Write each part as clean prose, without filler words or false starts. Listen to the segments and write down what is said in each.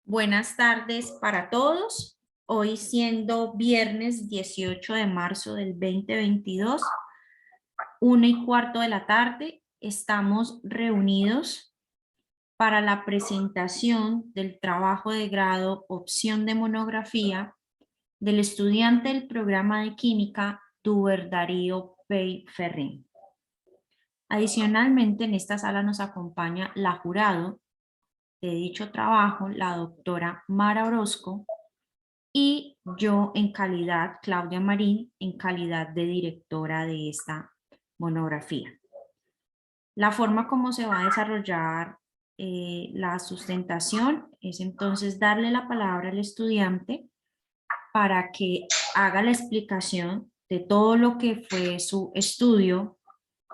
Buenas tardes para todos. Hoy siendo viernes 18 de marzo del 2022, 1:15 de la tarde, estamos reunidos para la presentación del trabajo de grado opción de monografía del estudiante del programa de química Duber Darío Pey Ferrín. Adicionalmente, en esta sala nos acompaña la jurado de dicho trabajo, la doctora Mara Orozco, y yo en calidad, Claudia Marín, en calidad de directora de esta monografía. La forma como se va a desarrollar la sustentación es entonces darle la palabra al estudiante para que haga la explicación de todo lo que fue su estudio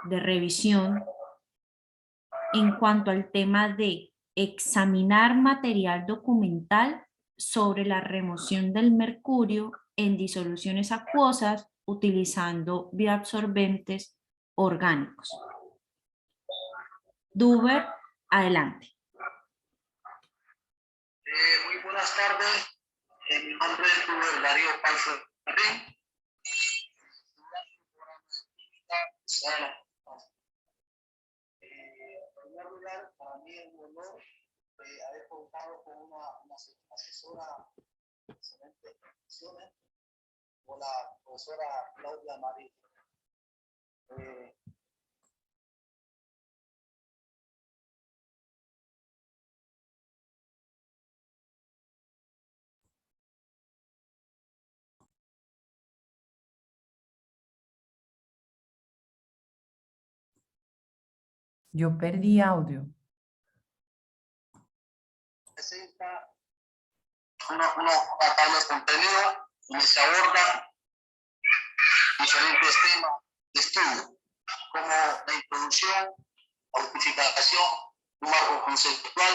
de revisión en cuanto al tema de examinar material documental sobre la remoción del mercurio en disoluciones acuosas utilizando bioabsorbentes orgánicos. Duber, adelante. Muy buenas tardes. Mi nombre es Duber Darío Pey Ferrín. En primer lugar, para mí es un honor haber contado con una asesora de excelentes condiciones, como la profesora Claudia Marín. Yo perdí audio. Presenta una tabla de contenido donde se abordan diferentes temas de estudio, como la introducción, la justificación, un marco conceptual,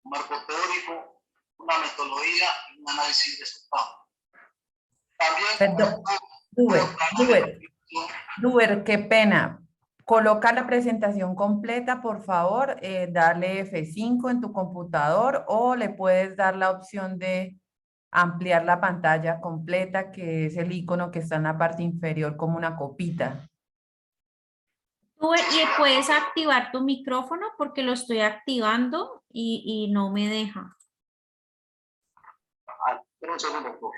un marco teórico, una metodología y un análisis de resultados. También, Perdón, Duber, qué pena. Coloca la presentación completa, por favor, darle F5 en tu computador o le puedes dar la opción de ampliar la pantalla completa, que es el icono que está en la parte inferior como una copita. Duber, y puedes activar tu micrófono porque lo estoy activando y no me deja. Espera un segundo, por favor.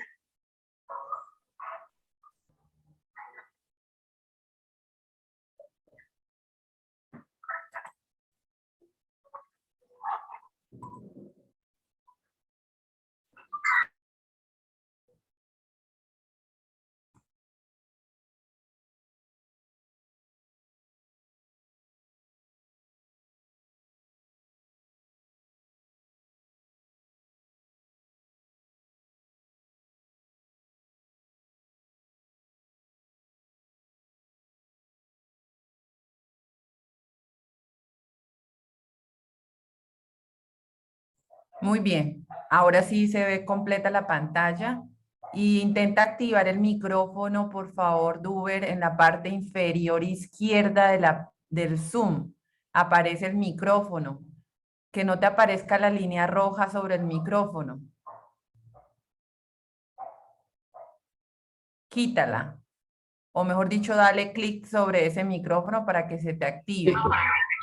Muy bien, ahora sí se ve completa la pantalla. Y intenta activar el micrófono, por favor, Duber, en la parte inferior izquierda del Zoom. Aparece el micrófono. Que no te aparezca la línea roja sobre el micrófono. Quítala. O mejor dicho, dale clic sobre ese micrófono para que se te active.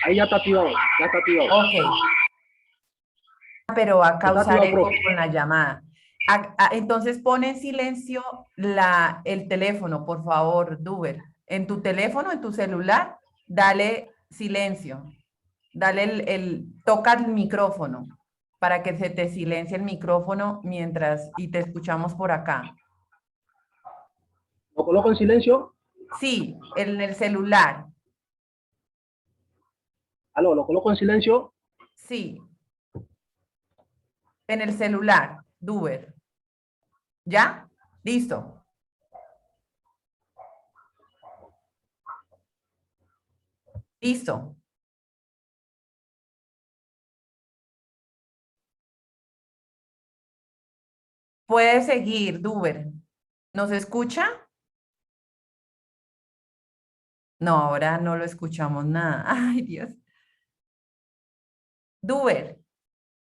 Ahí ya está activado, ya está activado. Ok. Pero va a causar eco con la llamada. Entonces pon en silencio el teléfono, por favor, Duber. En tu teléfono, en tu celular, dale silencio. Dale toca el micrófono para que se te silencie el micrófono y te escuchamos por acá. ¿Lo coloco en silencio? Sí, en el celular. ¿Aló? ¿Lo coloco en silencio? Sí. En el celular, Duber. ¿Ya? Listo. Listo. Puede seguir, Duber. ¿Nos escucha? No, ahora no lo escuchamos nada. Ay, Dios. Duber,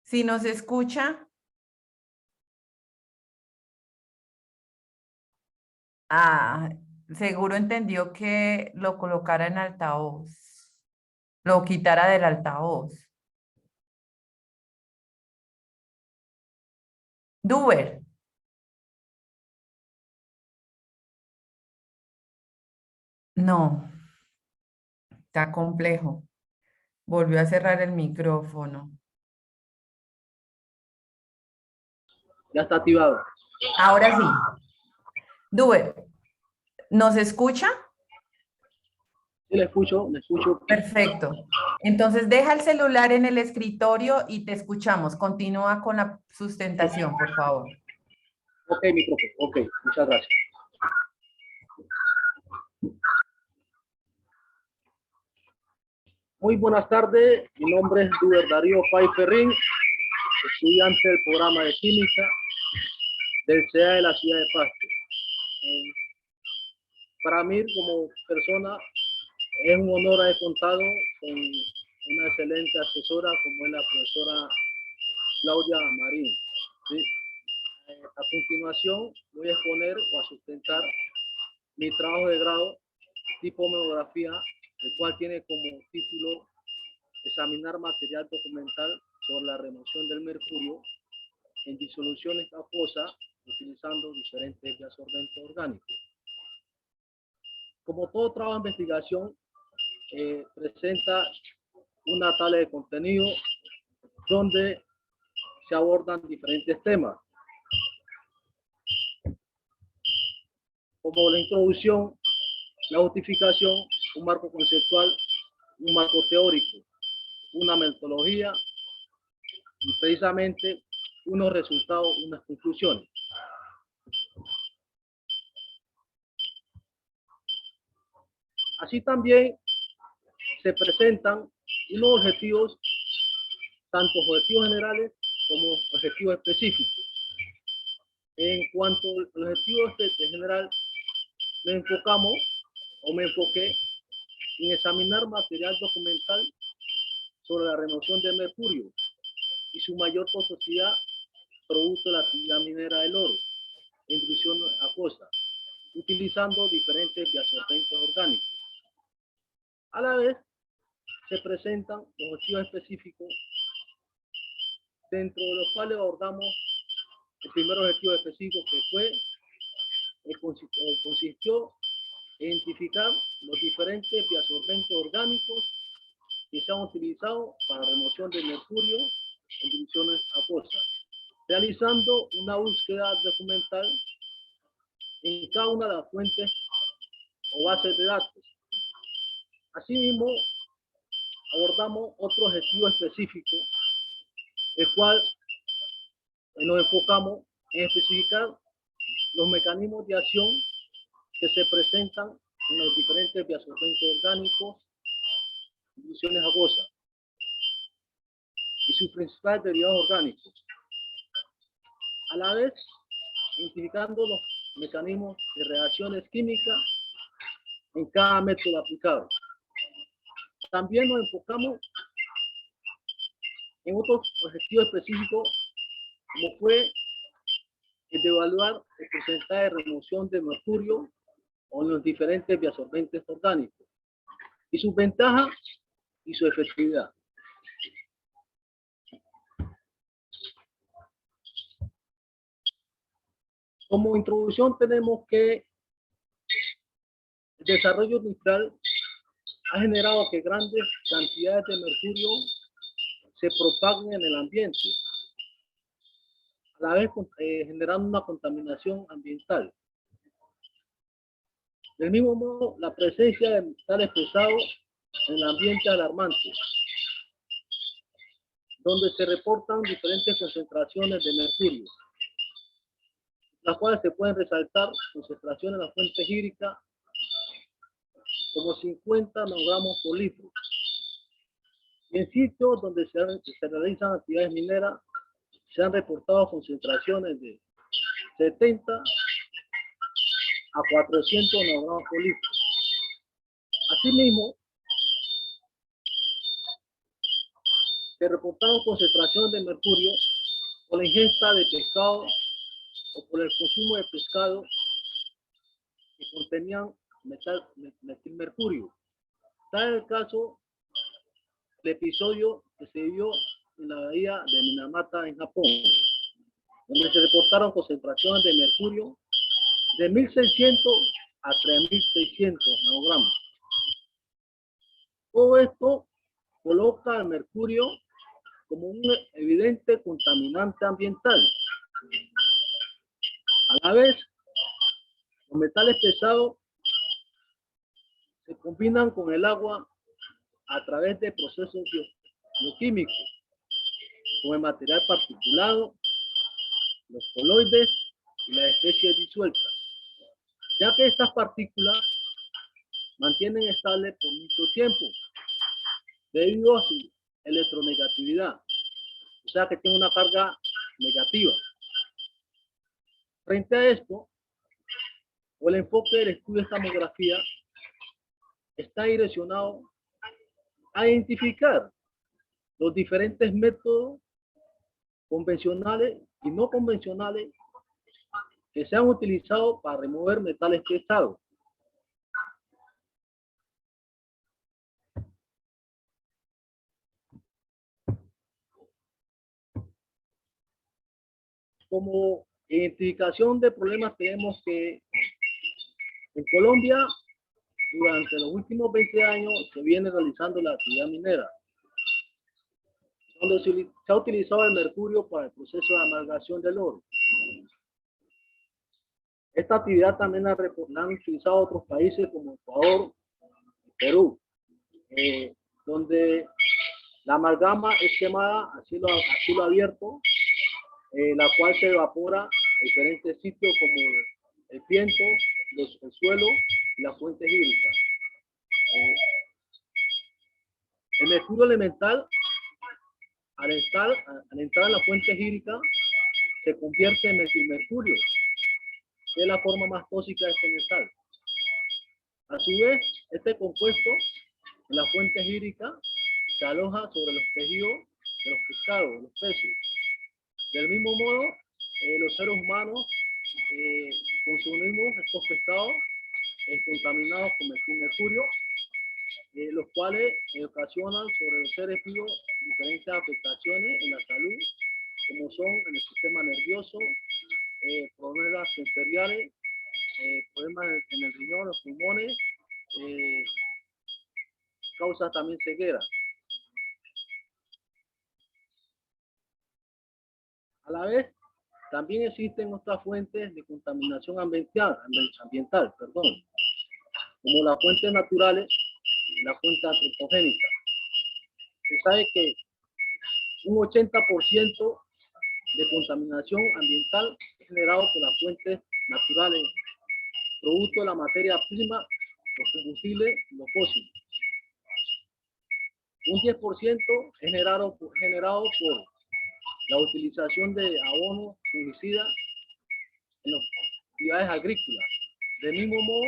si nos escucha, Ah, seguro entendió que lo colocara en altavoz. Lo quitara del altavoz. Duber. No, está complejo. Volvió a cerrar el micrófono. Ya está activado. Ahora sí. Duber, ¿nos escucha? Sí, le escucho, le escucho. Perfecto. Entonces deja el celular en el escritorio y te escuchamos. Continúa con la sustentación, por favor. Ok, micrófono. Ok, muchas gracias. Muy buenas tardes. Mi nombre es Duber Darío Pay Ferrín, estudiante del programa de química del CEA de la ciudad de Pasto. Para mí, como persona, es un honor haber contado con una excelente asesora como es la profesora Claudia Marín. ¿Sí? A continuación, voy a exponer o a sustentar mi trabajo de grado tipo monografía, el cual tiene como título examinar material documental sobre la remoción del mercurio en disoluciones acuosas utilizando diferentes disolventes orgánicos. Como todo trabajo de investigación, presenta una tabla de contenido donde se abordan diferentes temas, como la introducción, la justificación, un marco conceptual, un marco teórico, una metodología y precisamente unos resultados, unas conclusiones. Así también se presentan unos objetivos, tanto objetivos generales como objetivos específicos. En cuanto al objetivo general, me enfocamos o me enfoqué en examinar material documental sobre la remoción de mercurio y su mayor toxicidad producto de la actividad minera del oro en intrusión acuosa, utilizando diferentes disolventes orgánicos. A la vez, se presentan los objetivos específicos, dentro de los cuales abordamos el primer objetivo específico, que fue, consistió en identificar los diferentes disolventes orgánicos que se han utilizado para la remoción de mercurio en divisiones acuosas, realizando una búsqueda documental en cada una de las fuentes o bases de datos. Asimismo, abordamos otro objetivo específico, el cual nos enfocamos en especificar los mecanismos de acción que se presentan en los diferentes disolventes orgánicos, divisiones acuosas, y sus principales derivados orgánicos. A la vez, identificando los mecanismos de reacciones químicas en cada método aplicado. También nos enfocamos en otros objetivos específicos, como fue el de evaluar el porcentaje de remoción de mercurio o los diferentes disolventes orgánicos y sus ventajas y su efectividad. Como introducción tenemos que el desarrollo industrial ha generado que grandes cantidades de mercurio se propaguen en el ambiente, a la vez generando una contaminación ambiental. Del mismo modo, la presencia de metales pesados en el ambiente alarmante, donde se reportan diferentes concentraciones de mercurio, las cuales se pueden resaltar concentraciones en la fuente hídrica como 50 nanogramos por litro. Y en sitios donde se realizan actividades mineras, se han reportado concentraciones de 70 a 400 nanogramos por litro. Asimismo, se reportaron concentraciones de mercurio por la ingesta de pescado o por el consumo de pescado que contenían metilmercurio. Tal el caso del episodio que se dio en la bahía de Minamata en Japón, donde se reportaron concentraciones de mercurio de 1.600 a 3.600 nanogramos. Todo esto coloca al mercurio como un evidente contaminante ambiental. A la vez, los metales pesados se combinan con el agua a través de procesos bioquímicos, con el material particulado, los coloides y las especies disueltas, ya que estas partículas mantienen estable por mucho tiempo debido a su electronegatividad, o sea que tiene una carga negativa. Frente a esto, el enfoque del estudio de camografía está direccionado a identificar los diferentes métodos convencionales y no convencionales que se han utilizado para remover metales pesados. Como identificación de problemas tenemos que en Colombia durante los últimos 20 años se viene realizando la actividad minera, donde se ha utilizado el mercurio para el proceso de amalgamación del oro. Esta actividad también la han utilizado otros países como Ecuador y Perú, donde la amalgama es quemada a cielo abierto, la cual se evapora a diferentes sitios como el viento, el suelo y las fuentes hídricas. El mercurio elemental, al entrar en la fuente hídrica, se convierte en metilmercurio, que es la forma más tóxica de este metal. A su vez, este compuesto en la fuente hídrica se aloja sobre los tejidos de los pescados, los peces. Del mismo modo, los seres humanos consumimos estos pescados contaminados con metilmercurio, los cuales ocasionan sobre los seres vivos diferentes afectaciones en la salud, como son en el sistema nervioso, problemas sensoriales, problemas en el riñón, los pulmones, causa también ceguera. A la vez, también existen otras fuentes de contaminación ambiental, como las fuentes naturales y las fuentes antropogénicas. Se sabe que un 80% de contaminación ambiental es generado por las fuentes naturales, producto de la materia prima, los combustibles y los fósiles. Un 10% es generado por la utilización de abonos fungicidas en las actividades agrícolas. Del mismo modo,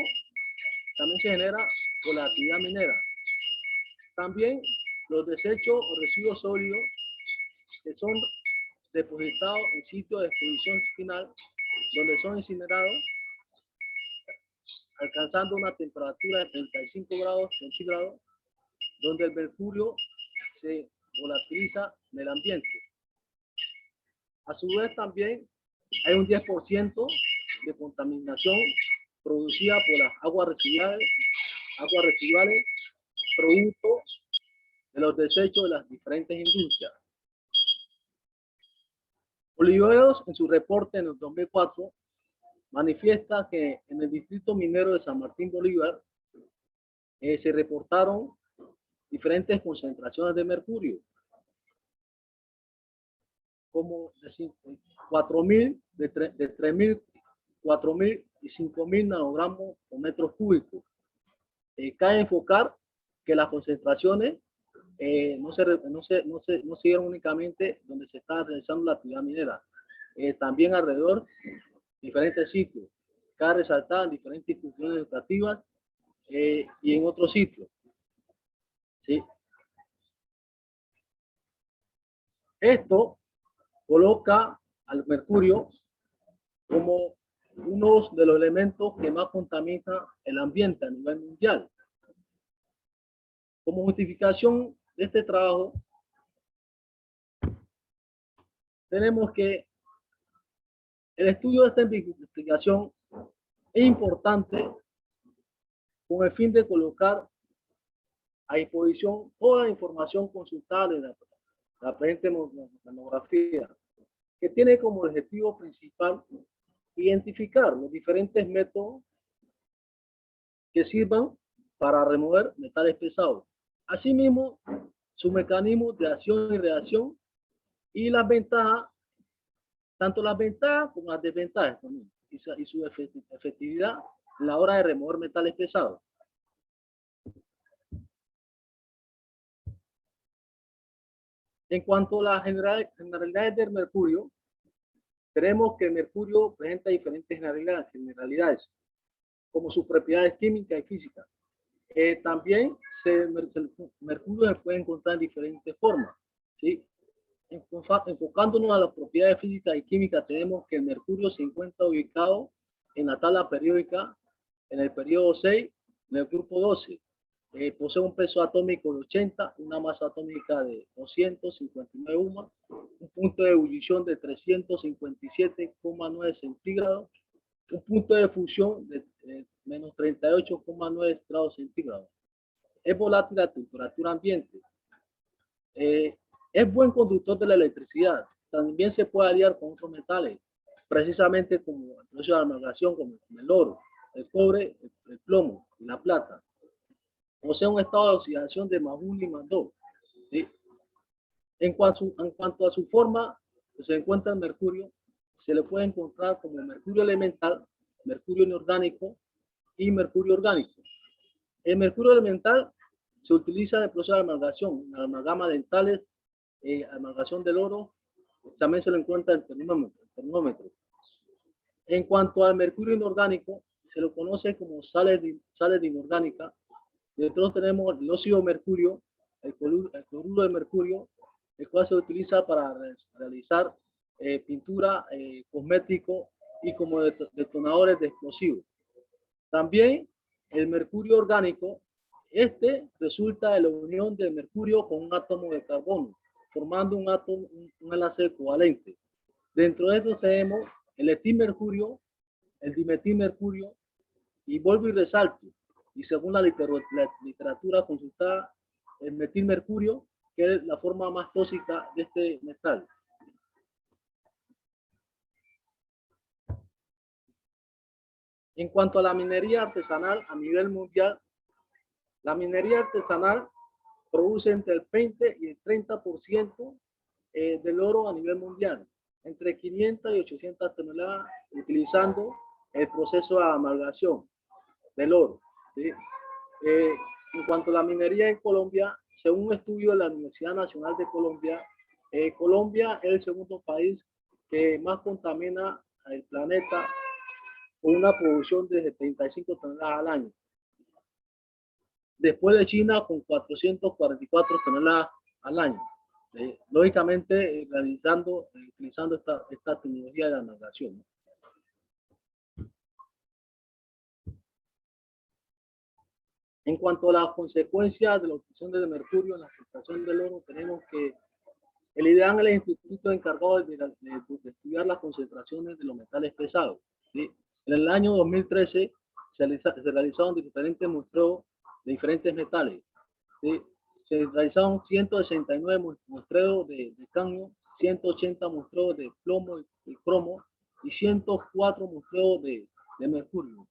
también se genera por la actividad minera. También los desechos o residuos sólidos que son depositados en sitios de exposición final, donde son incinerados, alcanzando una temperatura de 35 grados centígrados, donde el mercurio se volatiliza en el ambiente. A su vez también hay un 10% de contaminación producida por las aguas residuales, producto de los desechos de las diferentes industrias. Oliveros, en su reporte en el 2004, manifiesta que en el distrito minero de San Martín Bolívar se reportaron diferentes concentraciones de mercurio, como de 4.000, de 3.000, 4.000 y 5.000 nanogramos por metros cúbicos. Cabe enfocar que las concentraciones no se dieron únicamente donde se está realizando la actividad minera, también alrededor de diferentes sitios. Cabe resaltar en diferentes instituciones educativas y en otros sitios. ¿Sí? Esto coloca al mercurio como uno de los elementos que más contamina el ambiente a nivel mundial. Como justificación de este trabajo, tenemos que el estudio de esta investigación es importante con el fin de colocar a disposición toda la información consultable de la presente monografía, que tiene como objetivo principal identificar los diferentes métodos que sirvan para remover metales pesados. Asimismo, sus mecanismos de acción y reacción y las ventajas, tanto las ventajas como las desventajas también, y su efectividad a la hora de remover metales pesados. En cuanto a las generalidades del mercurio, tenemos que el mercurio presenta diferentes generalidades, como sus propiedades químicas y físicas. También el mercurio se puede encontrar en diferentes formas, ¿sí? Enfocándonos a las propiedades físicas y químicas, tenemos que el mercurio se encuentra ubicado en la tabla periódica, en el periodo 6, en el grupo 12. Posee un peso atómico de 80, una masa atómica de 259 UMA, un punto de ebullición de 357,9 centígrados, un punto de fusión de menos 38,9 grados centígrados. Es volátil a temperatura ambiente. Es buen conductor de la electricidad. También se puede aliar con otros metales, precisamente como el proceso de amalgamación, como el oro, el cobre, el plomo y la plata. Posee un estado de oxidación de +1 y +2. ¿Sí? En cuanto a su forma, se encuentra el mercurio, se le puede encontrar como mercurio elemental, mercurio inorgánico y mercurio orgánico. El mercurio elemental se utiliza en el proceso de amalgamación, en la amalgama dentales, amalgamación del oro, también se lo encuentra en termómetro. En cuanto al mercurio inorgánico, se lo conoce como sales de inorgánica. Nosotros tenemos el óxido de mercurio, el cloruro de mercurio, el cual se utiliza para realizar pintura, cosmético y como detonadores de explosivos. También el mercurio orgánico, este resulta de la unión de mercurio con un átomo de carbono, formando un enlace covalente. Dentro de esto tenemos el etilmercurio, el dimetilmercurio, y vuelvo y resalto, y según la literatura consultada, el metilmercurio, que es la forma más tóxica de este metal. En cuanto a la minería artesanal a nivel mundial, la minería artesanal produce entre el 20 y el 30% del oro a nivel mundial, entre 500 y 800 toneladas, utilizando el proceso de amalgamación del oro. ¿Sí? En cuanto a la minería en Colombia, según un estudio de la Universidad Nacional de Colombia, Colombia es el segundo país que más contamina el planeta con una producción de 75 toneladas al año. Después de China con 444 toneladas al año. Lógicamente, utilizando esta tecnología de la amalgamación. En cuanto a las consecuencias de la obtención del mercurio en la extracción del oro, tenemos que el IDEAN es el instituto encargado de estudiar las concentraciones de los metales pesados. ¿Sí? En el año 2013 se realizaron diferentes muestreos de diferentes metales. ¿Sí? Se realizaron 169 muestreos de cadmio, 180 muestreos de plomo y cromo y 104 muestreos de mercurio.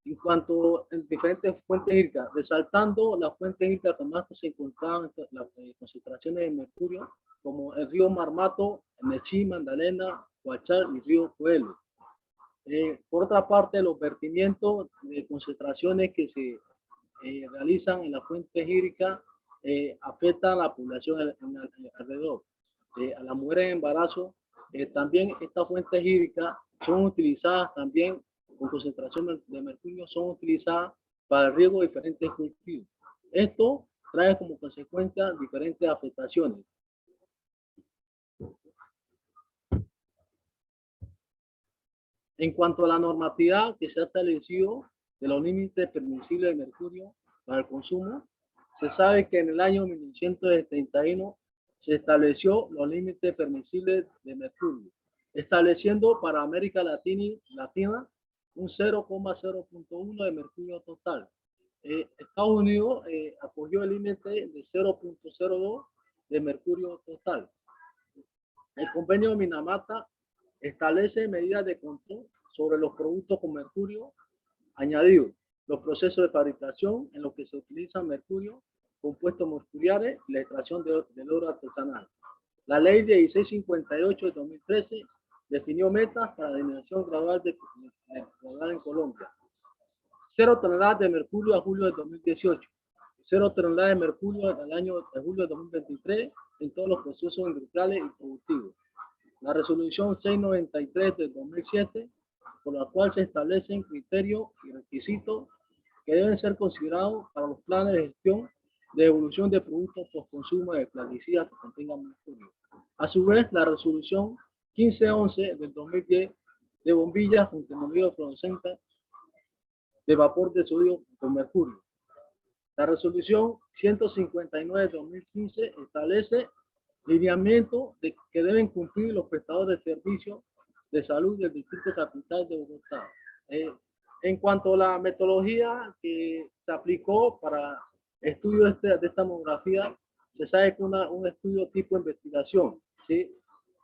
En cuanto a diferentes fuentes hídricas, resaltando las fuentes hídricas que más se encontraban las concentraciones de mercurio, como el río Marmato, Nechí, Magdalena, Huachar y río Coelho. Por otra parte, los vertimientos de concentraciones que se realizan en las fuentes hídricas afectan a la población alrededor. A las mujeres en embarazo, también estas fuentes hídricas son utilizadas también con concentración de mercurio, son utilizadas para el riego de diferentes cultivos. Esto trae como consecuencia diferentes afectaciones. En cuanto a la normatividad que se ha establecido de los límites permisibles de mercurio para el consumo, se sabe que en el año 1971 se estableció los límites permisibles de mercurio, estableciendo para América Latina un 0,0.1 de mercurio total. Estados Unidos apoyó el límite de 0,02 de mercurio total. El convenio de Minamata establece medidas de control sobre los productos con mercurio añadido, los procesos de fabricación en los que se utiliza mercurio, compuestos mercuriales y la extracción del oro artesanal. La ley 1658 de 2013 definió metas para la eliminación gradual en Colombia. 0 toneladas de mercurio a julio de 2018. 0 toneladas de mercurio al año de julio de 2023 en todos los procesos industriales y productivos. La resolución 693 de 2007, por la cual se establecen criterios y requisitos que deben ser considerados para los planes de gestión de evolución de productos por consumo de plaguicidas que contengan mercurio. A su vez, la resolución 1511 del 2010 de bombillas con tecnología fluorescente de vapor de sodio con mercurio. La resolución 159 de 2015 establece lineamientos que deben cumplir los prestadores de servicios de salud del Distrito Capital de Bogotá. En cuanto a la metodología que se aplicó para estudio de esta monografía, se sabe que un estudio tipo investigación, ¿sí?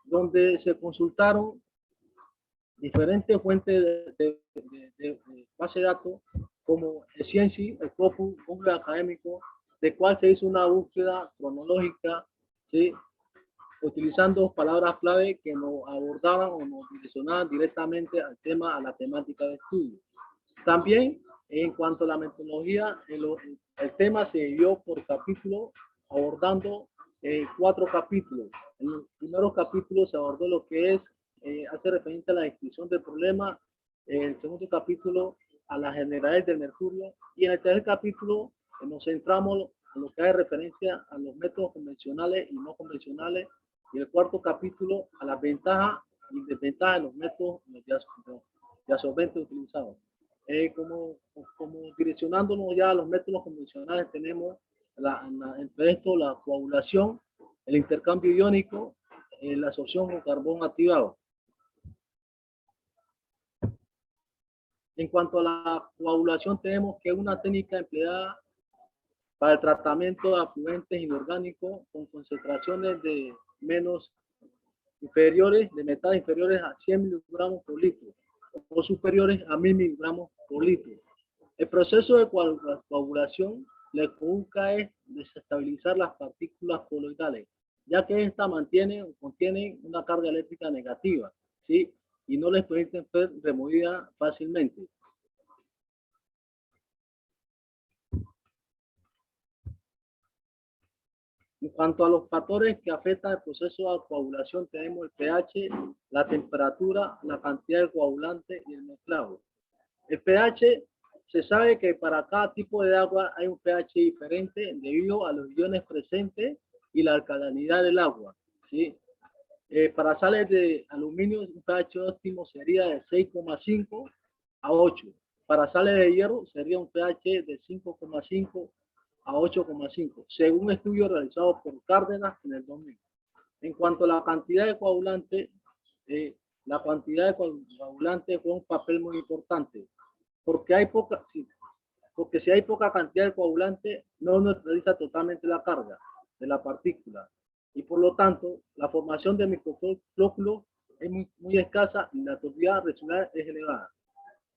Donde se consultaron diferentes fuentes de base de datos como el Sciency, el Scopus, Google Académico, de cual se hizo una búsqueda cronológica, ¿sí? Utilizando palabras clave que nos abordaban o nos direccionaban directamente al tema, a la temática de estudio. También, en cuanto a la metodología, el tema se dividió por capítulo, abordando 4 capítulos. En los primeros capítulos se abordó lo que es, hace referencia a la descripción del problema. En el segundo capítulo, a las generalidades del mercurio. Y en el tercer capítulo, nos centramos en lo que hace referencia a los métodos convencionales y no convencionales. Y el cuarto capítulo, a las ventajas y desventajas de los métodos de absorbentes utilizados. Como direccionándonos ya a los métodos convencionales, tenemos entre esto la coagulación, el intercambio iónico, la absorción con carbón activado. En cuanto a la coagulación, tenemos que es una técnica empleada para el tratamiento de afluentes inorgánicos con concentraciones de metales inferiores a 100 miligramos por litro o superiores a 1000 miligramos por litro. El proceso de coagulación lo que busca es desestabilizar las partículas coloidales, ya que estas contienen una carga eléctrica negativa, ¿sí? Y no les permiten ser removidas fácilmente. En cuanto a los factores que afectan el proceso de coagulación, tenemos el pH, la temperatura, la cantidad de coagulante y el mezclado. El pH, se sabe que para cada tipo de agua hay un pH diferente debido a los iones presentes y la alcalinidad del agua, ¿sí? Para sales de aluminio, un pH óptimo sería de 6,5 a 8. Para sales de hierro sería un pH de 5,5 a 8,5, según un estudio realizado por Cárdenas en el 2000. En cuanto a la cantidad de coagulante, juega un papel muy importante, porque si hay poca cantidad de coagulante, no neutraliza totalmente la carga de la partícula, y por lo tanto, la formación de microflóculos es muy escasa y la toxicidad residual es elevada.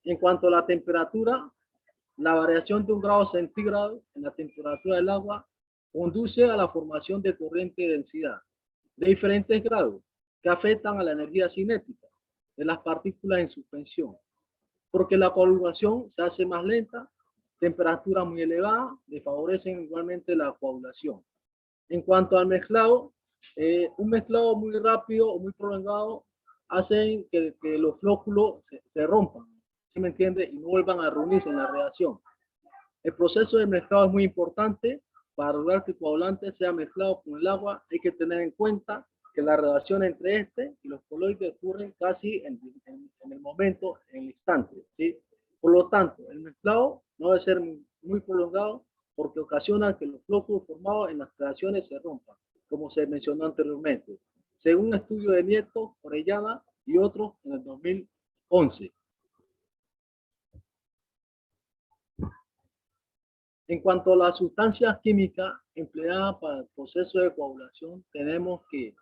En cuanto a la temperatura, la variación de 1 grado centígrado en la temperatura del agua conduce a la formación de corriente de densidad de diferentes grados que afectan a la energía cinética de las partículas en suspensión, porque la coagulación se hace más lenta, temperaturas muy elevadas desfavorecen igualmente la coagulación. En cuanto al mezclado, un mezclado muy rápido o muy prolongado hacen que los flóculos se rompan, ¿sí me entiende? Y no vuelvan a reunirse en la reacción. El proceso de mezclado es muy importante. Para lograr que el coagulante sea mezclado con el agua, hay que tener en cuenta que la relación entre este y los coloides ocurren casi en el momento, en el instante, ¿sí? Por lo tanto, el mezclado no debe ser muy prolongado porque ocasiona que los flóculos formados en las creaciones se rompan, como se mencionó anteriormente, según un estudio de Nieto, Orellana y otros en el 2011. En cuanto a las sustancias químicas empleadas para el proceso de coagulación, tenemos que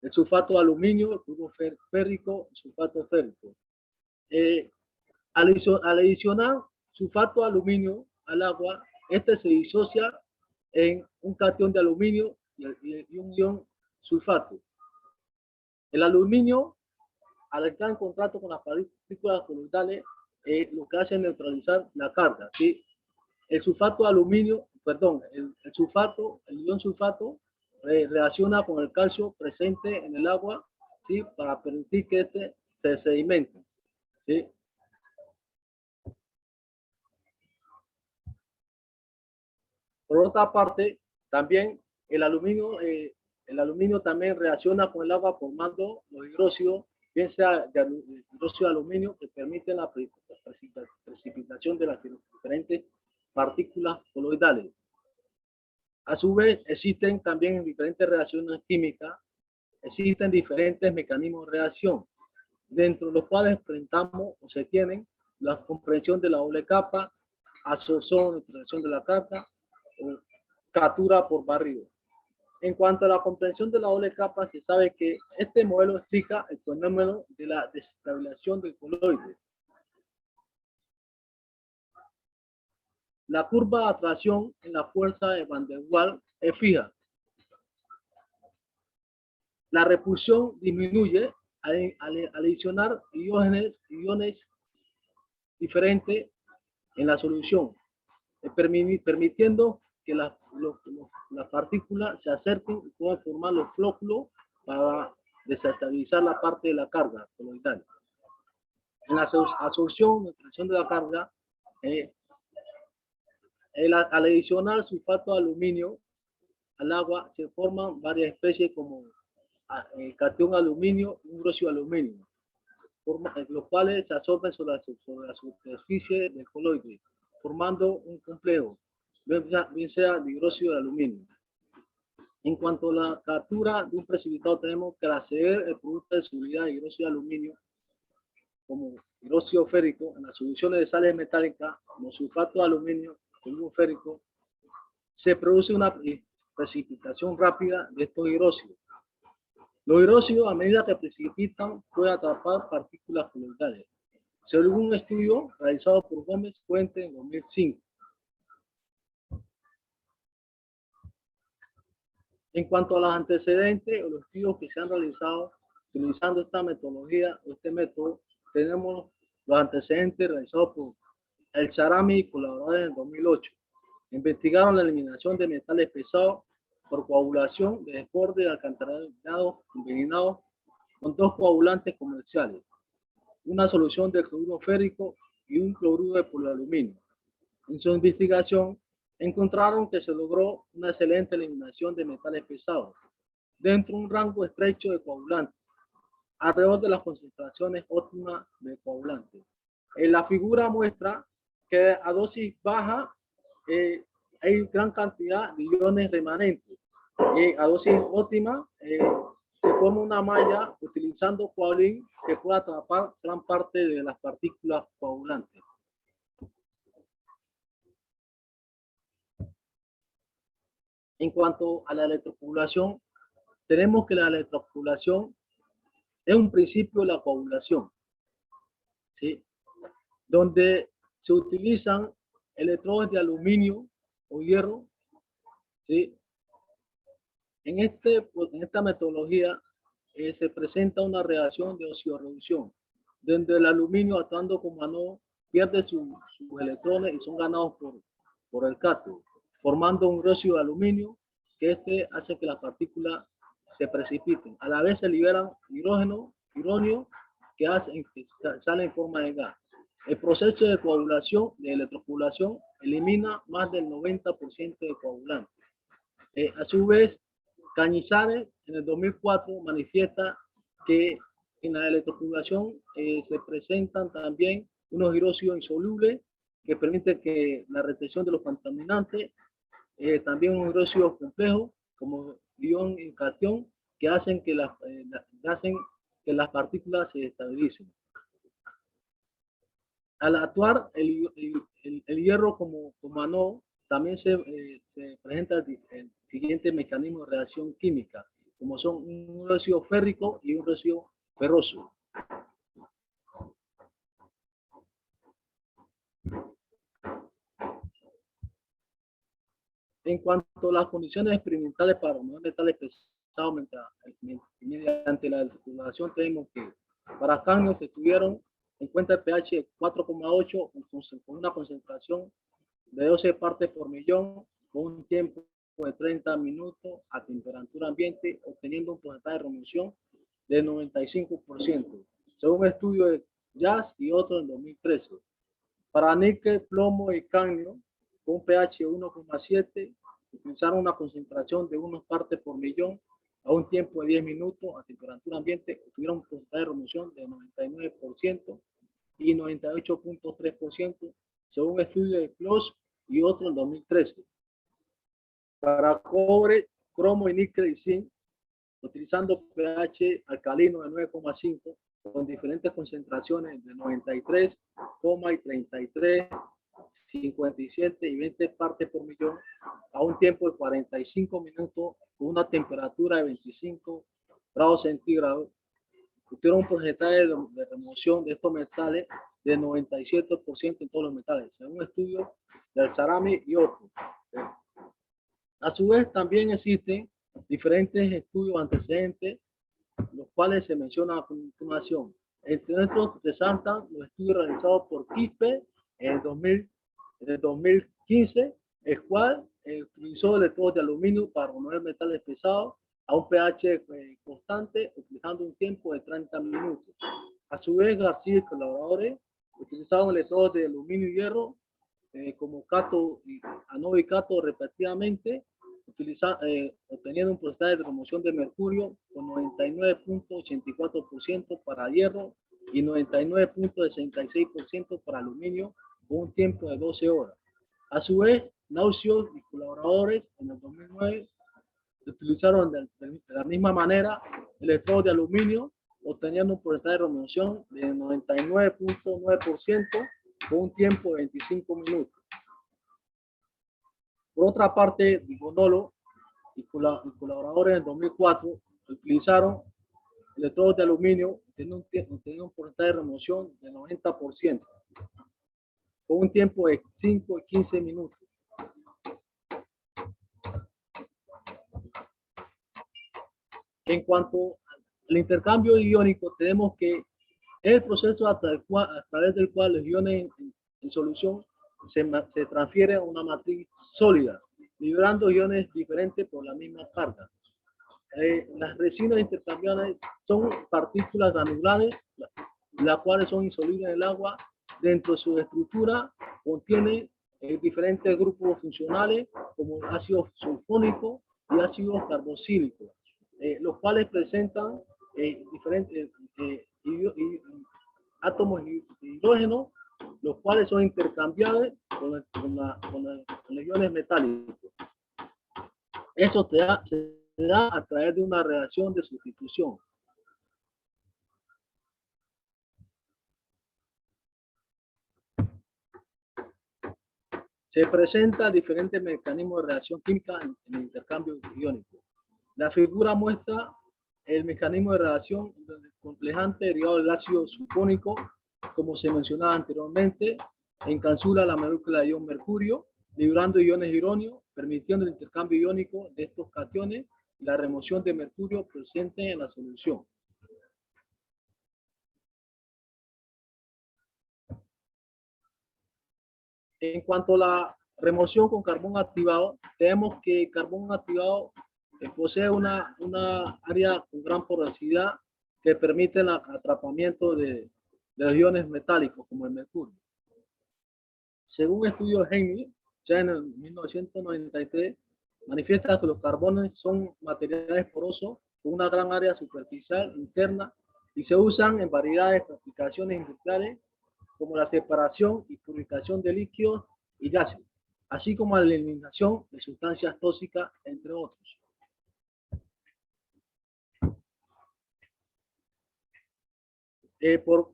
el sulfato de aluminio, el cloruro férrico, el sulfato férrico. Al adicionar sulfato de aluminio al agua, este se disocia en un cation de aluminio y un ion sulfato. El aluminio, al entrar en contacto con las partículas coloidales, lo que hace es neutralizar la carga, ¿sí? El sulfato de aluminio, perdón, el ion sulfato, reacciona con el calcio presente en el agua, ¿sí? Para permitir que este se sedimente, ¿sí? Por otra parte, también el aluminio también reacciona con el agua formando los hidróxidos, bien sea de hidróxido de aluminio, que permiten la precipitación de las diferentes partículas coloidales. A su vez, existen también diferentes reacciones químicas, existen diferentes mecanismos de reacción, dentro de los cuales enfrentamos o se tienen la comprensión de la doble capa, absorción, neutralización de la carga, o captura por barrido. En cuanto a la comprensión de la doble capa, se sabe que este modelo explica el fenómeno de la desestabilización del coloide. La curva de atracción en la fuerza de Van der Waals es fija. La repulsión disminuye al adicionar iones diferentes en la solución, permitiendo que las partículas se acerquen y puedan formar los flóculos para desestabilizar la parte de la carga coloidal. En la absorción, neutralización de la carga, al adicionar sulfato de aluminio al agua, se forman varias especies como cation aluminio y hidróxido de aluminio, los cuales se absorben sobre la superficie del coloide, formando un complejo, bien sea de hidróxido de aluminio. En cuanto a la captura de un precipitado, tenemos que al acceder el producto de solubilidad de hidróxido de aluminio, como hidróxido férrico, en las soluciones de sales metálicas, como sulfato de aluminio, cloruro férrico, se produce una precipitación rápida de estos hidróxidos. Los hidróxidos, a medida que precipitan, pueden atrapar partículas coloidales, según un estudio realizado por Gómez Fuente en 2005. En cuanto a los antecedentes o los estudios que se han realizado utilizando esta metodología o este método, tenemos los antecedentes realizados por El Charami y colaboradores en 2008. Investigaron la eliminación de metales pesados por coagulación de desborde de alcantarillado envenenado con dos coagulantes comerciales, una solución de cloruro férrico y un cloruro de polialuminio. En su investigación, encontraron que se logró una excelente eliminación de metales pesados dentro de un rango estrecho de coagulantes, alrededor de las concentraciones óptimas de coagulantes. En la figura muestra que a dosis baja hay gran cantidad de iones remanentes. A dosis óptima se forma una malla utilizando coaulín que puede atrapar gran parte de las partículas coagulantes. En cuanto a la electrocoagulación, tenemos que la electrocoagulación es un principio de la coagulación, ¿sí? Donde se utilizan electrodos de aluminio o hierro, ¿sí? En esta metodología se presenta una reacción de oxidorreducción, donde el aluminio actuando como ánodo pierde sus electrones y son ganados por el cátodo, formando un hidróxido de aluminio que hace que las partículas se precipiten. A la vez se liberan hidrógeno, ironio, que sale en forma de gas. El proceso de coagulación, de electrocoagulación, elimina más del 90% de coagulantes. A su vez, Cañizares, en el 2004, manifiesta que en la electrofugación se presentan también unos hidróxidos insolubles que permiten que la retención de los contaminantes, también un hidróxido complejo como ion y cation, que hacen que las partículas se estabilicen. Al actuar el hierro como anódo, también se presenta el siguiente mecanismo de reacción química, como son un residuo férrico y un residuo ferroso. En cuanto a las condiciones experimentales para remover metales pesados mediante la electrofugación, tenemos que para cadmio se tuvieron en cuenta el pH 4,8 con una concentración de 12 partes por millón con un tiempo de 30 minutos a temperatura ambiente, obteniendo un porcentaje de remoción de 95%, según un estudio de Jazz y otro en 2013. Para níquel, plomo y cadmio, con un pH 1,7, utilizaron una concentración de 1 partes por millón a un tiempo de 10 minutos a temperatura ambiente, obtuvieron un porcentaje de remoción de 99% y 98.3%, según un estudio de PLOS y otro en 2013. Para cobre, cromo y níquel y zinc, utilizando pH alcalino de 9,5 con diferentes concentraciones de 93, y 33, 57 y 20 partes por millón a un tiempo de 45 minutos con una temperatura de 25 grados centígrados, tuvieron un porcentaje de remoción de estos metales de 97% en todos los metales, según un estudio del Sarami y otros. A su vez, también existen diferentes estudios antecedentes, los cuales se mencionan a continuación. Entre estos resaltan los estudios realizados por Quispe en el 2015, el cual utilizó electrodos de aluminio para remover metales pesados a un pH constante, utilizando un tiempo de 30 minutos. A su vez, García y colaboradores utilizaron electrodos de aluminio y hierro como anodo y cátodo respectivamente, obteniendo un porcentaje de remoción de mercurio con 99.84% para hierro y 99.66% para aluminio, con un tiempo de 12 horas. A su vez, Naucio y colaboradores en el 2009 utilizaron de la misma manera electrodos de aluminio, obteniendo un porcentaje de remoción de 99.9% con un tiempo de 25 minutos. Por otra parte, Bonolo y colaboradores en 2004 utilizaron electrodos de aluminio, teniendo un porcentaje de remoción de 90%, con un tiempo de 5 y 15 minutos. En cuanto al intercambio iónico, tenemos que es el proceso a través del cual los iones en solución se transfieren a una matriz sólida, liberando iones diferentes por la misma carga. Las resinas intercambiables son partículas granulares, las cuales son insolubles en el agua. Dentro de su estructura contienen diferentes grupos funcionales como ácido sulfónico y ácido carboxílico, los cuales presentan diferentes átomos de hidrógeno, los cuales son intercambiables con los iones metálicos. Eso se da a través de una reacción de sustitución. Se presentan diferentes mecanismos de reacción química en el intercambio iónico. La figura muestra el mecanismo de reacción del complejante derivado del ácido sulfónico, como se mencionaba anteriormente, encapsula la molécula de ion mercurio, liberando iones de hidrógeno, permitiendo el intercambio iónico de estos cationes y la remoción de mercurio presente en la solución. En cuanto a la remoción con carbón activado, tenemos que el carbón activado posee una área con gran porosidad que permite el atrapamiento de los iones metálicos como el mercurio. Según estudios Henry, ya en el 1993, manifiesta que los carbones son materiales porosos con una gran área superficial interna y se usan en variedades de aplicaciones industriales como la separación y purificación de líquidos y gases, así como la eliminación de sustancias tóxicas, entre otros.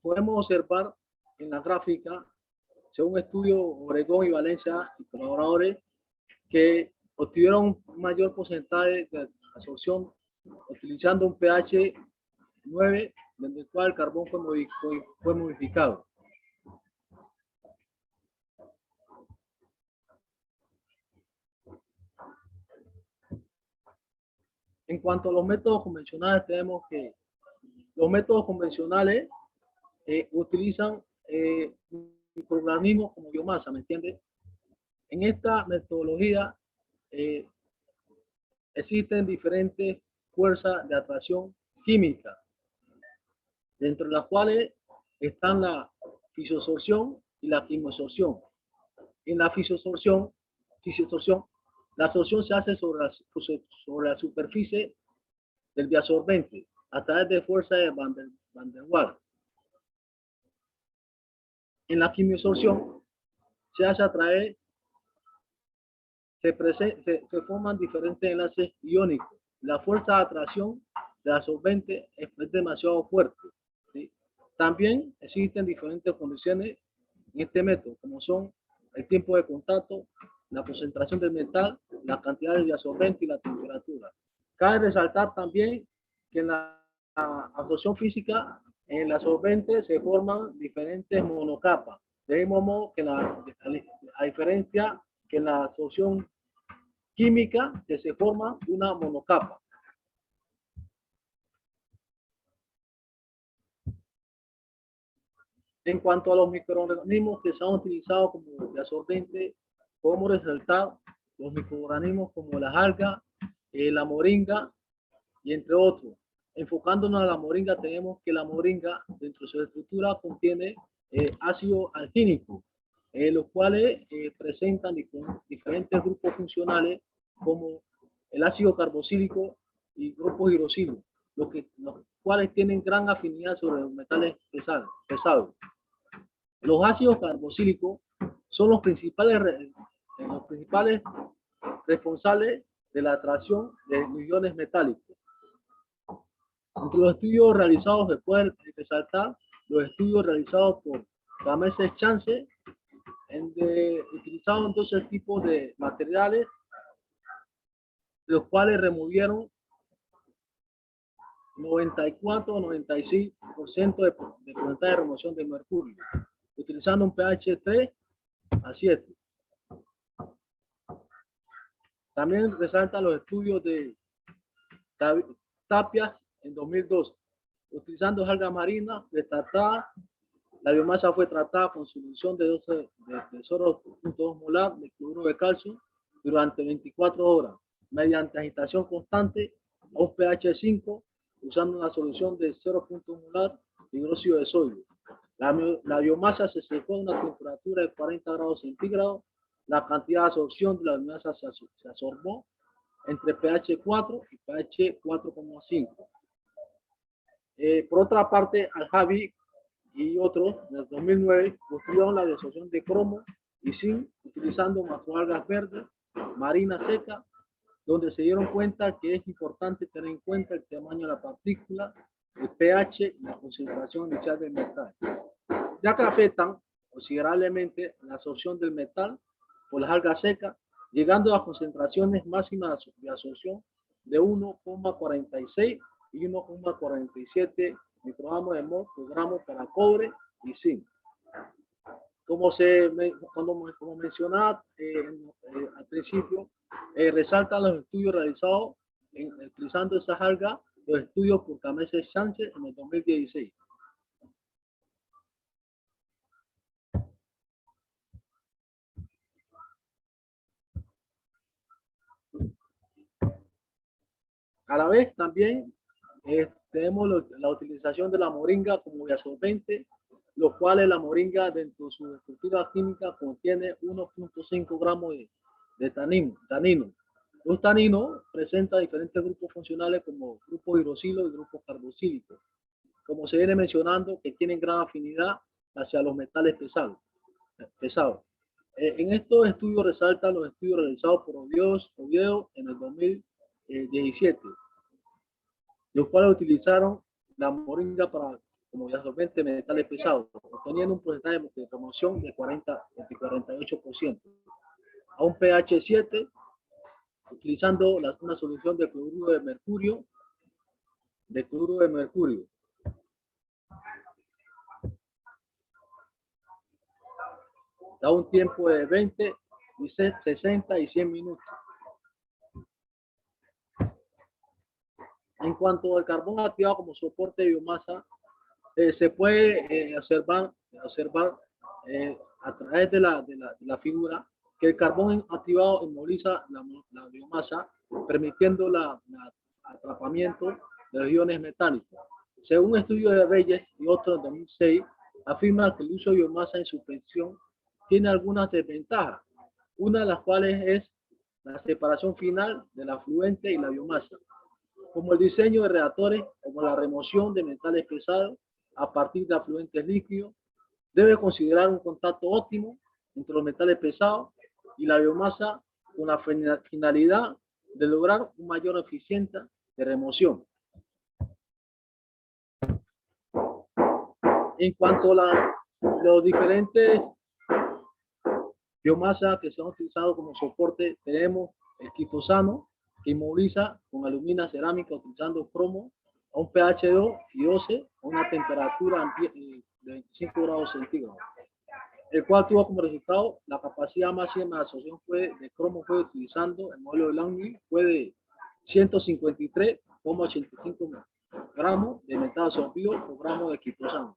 Podemos observar en la gráfica, según un estudio Obregón y Valencia y colaboradores, que obtuvieron un mayor porcentaje de absorción utilizando un pH 9, donde el cual el carbón fue modificado. En cuanto a los métodos convencionales, tenemos que los métodos convencionales utilizan microorganismos como biomasa, ¿me entiendes? En esta metodología existen diferentes fuerzas de atracción química, dentro de las cuales están la fisiosorción y la quimiosorción. En la fisiosorción, la absorción se hace sobre la superficie del bioabsorbente a través de fuerza de Van der Waals. En la quimiosorción se hace a través, se forman diferentes enlaces iónicos. La fuerza de atracción del absorbente es demasiado fuerte, ¿sí? También existen diferentes condiciones en este método, como son el tiempo de contacto, la concentración del metal, la cantidad de absorbente y la temperatura. Cabe resaltar también que en la absorción física, en el absorbente se forman diferentes monocapas. De mismo modo que a diferencia que en la absorción química, que se forma una monocapa. En cuanto a los microorganismos que se han utilizado como absorbente, podemos resaltar los microorganismos como las algas, la moringa y entre otros. Enfocándonos a la moringa, tenemos que la moringa dentro de su estructura contiene ácido alquínico, los cuales presentan diferentes grupos funcionales como el ácido carboxílico y grupos hidroxilos, los cuales tienen gran afinidad sobre los metales pesados. Los ácidos carboxílicos son los principales responsables de la atracción de iones metálicos. Entre los estudios realizados se pueden resaltar los estudios realizados por Gameses Chance, utilizaron 12 tipos de materiales, los cuales removieron 94 o 96% de porcentaje de remoción de mercurio, utilizando un pH 3 a 7. También resaltan los estudios de Tapias en 2012, utilizando algas marinas detratadas. La biomasa fue tratada con solución de 0.2 molar de cloruro de calcio durante 24 horas, mediante agitación constante a un pH 5, usando una solución de 0.1 molar de hidróxido de sodio. La biomasa se secó a una temperatura de 40 grados centígrados. La cantidad de absorción de la biomasa se absorbó entre pH 4 y pH 4,5. Por otra parte, Al-Jabi y otros, en el 2009, construyeron la absorción de cromo y zinc utilizando macroalgas verdes, marinas secas, donde se dieron cuenta que es importante tener en cuenta el tamaño de la partícula, el pH y la concentración inicial del metal, ya que afectan considerablemente la absorción del metal por las algas secas, llegando a concentraciones máximas de absorción de 1,46 y 1,47 microgramos de mol por gramo para cobre y zinc. Como mencionaba al principio, resaltan los estudios realizados utilizando esas algas, los estudios por Gameses Chance en el 2016. A la vez también tenemos la utilización de la moringa como absorbente, los cuales la moringa dentro de su estructura química contiene 1.5 gramos de tanino, Los taninos presentan diferentes grupos funcionales como grupos hidroxilo y grupos carboxílicos. Como se viene mencionando, que tienen gran afinidad hacia los metales pesados. En estos estudios resaltan los estudios realizados por Oviedo en el 2017, los cuales utilizaron la moringa como absorbente de metales pesados, obteniendo un porcentaje de remoción de 48%. A un pH 7, utilizando una solución de cloruro de mercurio, da un tiempo de 20, 60 y 100 minutos. En cuanto al carbón activado como soporte de biomasa, se puede observar a través de la figura que el carbón activado inmoviliza la biomasa, permitiendo el atrapamiento de los iones metálicos. Según un estudio de Reyes y otro en 2006, afirma que el uso de biomasa en suspensión tiene algunas desventajas, una de las cuales es la separación final de la fluente y la biomasa, como el diseño de reactores, como la remoción de metales pesados a partir de afluentes líquidos. Debe considerar un contacto óptimo entre los metales pesados y la biomasa con la finalidad de lograr una mayor eficiencia de remoción. En cuanto a los diferentes biomasas que se han utilizado como soporte, tenemos el quitosano, que inmoviliza con alumina cerámica utilizando cromo a un pH 2 y 12 a una temperatura de 25 grados centígrados, el cual tuvo como resultado la capacidad máxima de absorción de cromo fue utilizando el modelo de Langley fue de 153,85 gramos de metal absorbido por gramo de quitosano.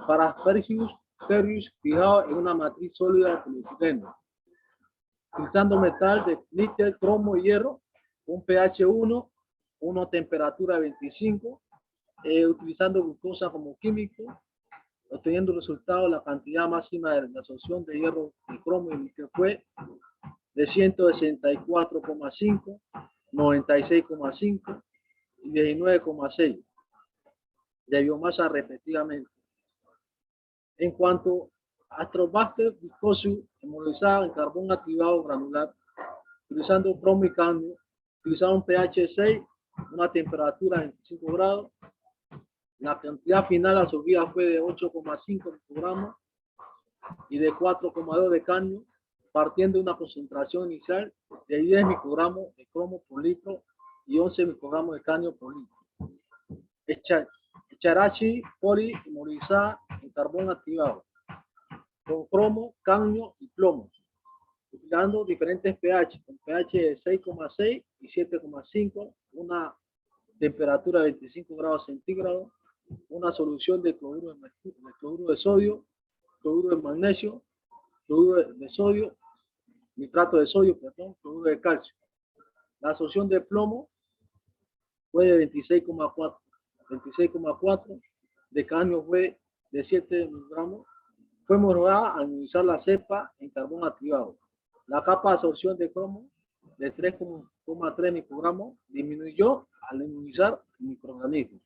Para Ferrius fijado en una matriz sólida de polietileno, utilizando metal de níquel, cromo y hierro, un pH 1, una temperatura 25, utilizando glucosa como químico, obteniendo el resultado, la cantidad máxima de absorción de hierro y cromo y níquel fue de 164,5, 96,5 y 19,6 de biomasa respectivamente. En cuanto a Astrobacter viscosus, inmovilizada en carbón activado granular, utilizando cromo y cadmio, utilizando un pH 6, una temperatura de 25 grados. La cantidad final absorbida fue de 8,5 microgramos y de 4,2 de cadmio, partiendo de una concentración inicial de 10 microgramos de cromo por litro y 11 microgramos de cadmio por litro. Echarachi poli inmovilizada en carbón activado con cromo, cadmio y plomo, utilizando diferentes pH, con pH de 6,6 y 7,5, una temperatura de 25 grados centígrados, una solución de cloruro de sodio, cloruro de magnesio, cloruro de sodio, nitrato de sodio, perdón, cloruro de calcio. La absorción de plomo fue de 26,4, de cadmio fue de 7 miligramos. Fue mejorada al iniciar la cepa en carbón activado. La capa de absorción de cromo de 3,3 microgramos disminuyó al inmunizar el microorganismo,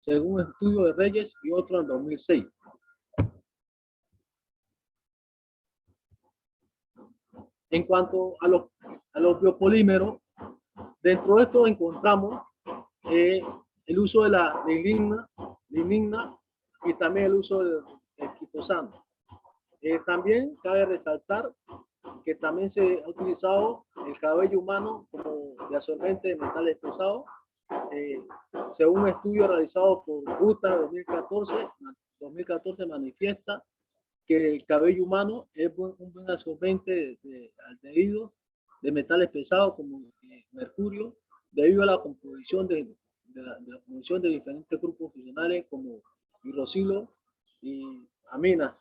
según un estudio de Reyes y otro en 2006. En cuanto a los biopolímeros, dentro de esto encontramos el uso de la lignina y también el uso del quitosano. También cabe resaltar que también se ha utilizado el cabello humano como de absorbente de metales pesados. Según un estudio realizado por UTA 2014 manifiesta que el cabello humano es un buen absorbente de aldehídos de metales pesados como mercurio, debido a la composición de diferentes grupos funcionales como hidroxilo y aminas.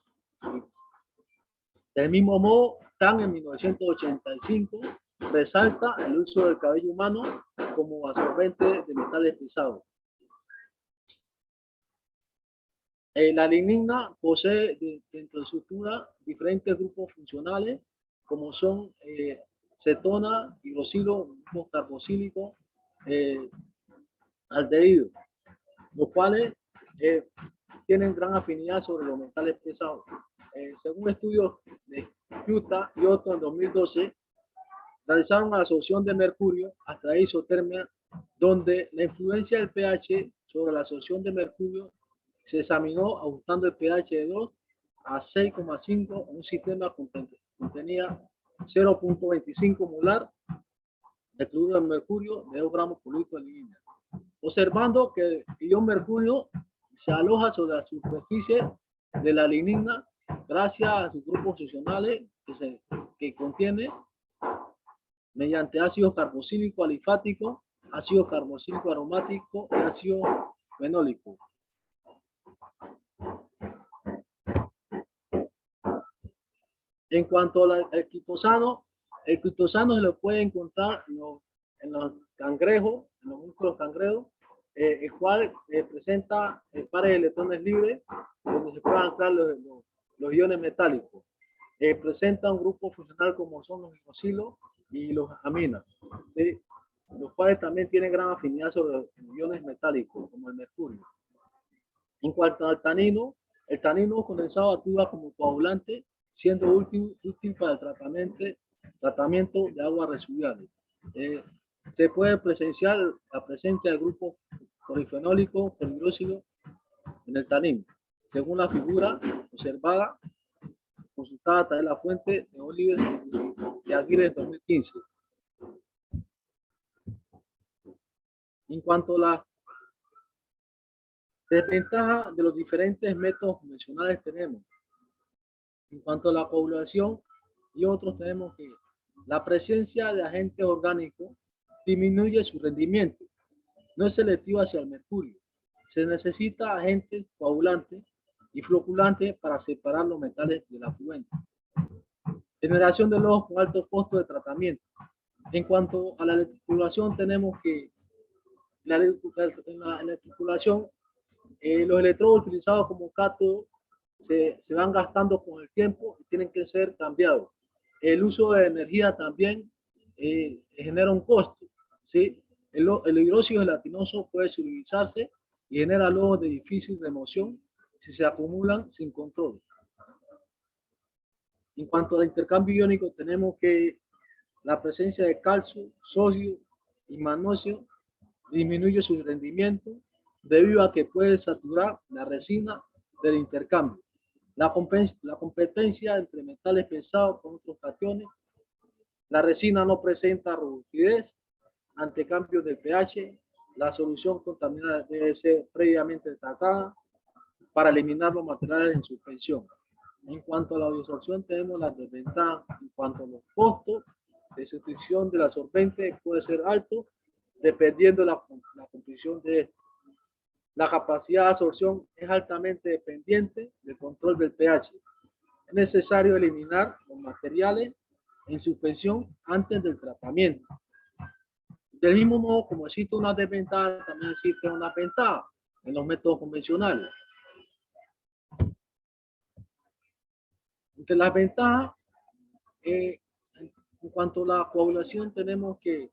Del mismo modo, TAN en 1985 resalta el uso del cabello humano como absorbente de metales pesados. La lignina posee dentro de su estructura diferentes grupos funcionales como son cetona, hidroxilo, grupo carboxílico, aldehído, los cuales tienen gran afinidad sobre los metales pesados. Según estudios de Utah y otros en 2012, realizaron la absorción de mercurio a través de isotermia, donde la influencia del pH sobre la absorción de mercurio se examinó ajustando el pH de 2 a 6,5 en un sistema que contenía 0.25 molar de cloruro de mercurio de 2 gramos por litro de lignina, observando que el ion mercurio se aloja sobre la superficie de la lignina gracias a sus grupos succionales que contiene mediante ácido carboxílico alifático, ácido carboxílico aromático y ácido fenólico. En cuanto al quitosano, el quitosano se lo puede encontrar en los cangrejos, en los músculos cangrejos, el cual presenta pares de electrones libres donde se pueden anclar los iones metálicos. Presenta un grupo funcional como son los hidroxilos y los aminas, ¿sí? Los cuales también tienen gran afinidad sobre los iones metálicos, como el mercurio. En cuanto al tanino, el tanino condensado actúa como coagulante, siendo útil para el tratamiento de aguas residuales. Se puede presenciar la presencia del grupo polifenólico polihidroxilo en el tanino, según la figura observada, consultada a través de la fuente de Oliver y Aguirre en 2015. En cuanto a la desventaja de los diferentes métodos convencionales tenemos, en cuanto a la coagulación y otros, tenemos que la presencia de agentes orgánicos disminuye su rendimiento, no es selectivo hacia el mercurio. Se necesita agentes coagulantes y floculantes para separar los metales del afluente. Generación de lodos con alto costo de tratamiento. En cuanto a la electriculación, tenemos que en la electriculación, los electrodos utilizados como cátodo se van gastando con el tiempo y tienen que ser cambiados. El uso de energía también genera un costo, ¿sí? El hidróxido gelatinoso puede solubilizarse y genera lodos de difícil remoción si se acumulan sin control. En cuanto al intercambio iónico, tenemos que la presencia de calcio, sodio y magnesio disminuye su rendimiento debido a que puede saturar la resina del intercambio. La competencia entre metales pesados con otros cationes. La resina no presenta robustez ante cambios del pH. La solución contaminada debe ser previamente tratada para eliminar los materiales en suspensión. En cuanto a la absorción, tenemos las desventajas. En cuanto a los costos de sustitución del absorbente, puede ser alto dependiendo de la composición de este. La capacidad de absorción es altamente dependiente del control del pH. Es necesario eliminar los materiales en suspensión antes del tratamiento. Del mismo modo, como existe una desventaja, también existe una ventaja en los métodos convencionales. Entre las ventajas, en cuanto a la coagulación, tenemos que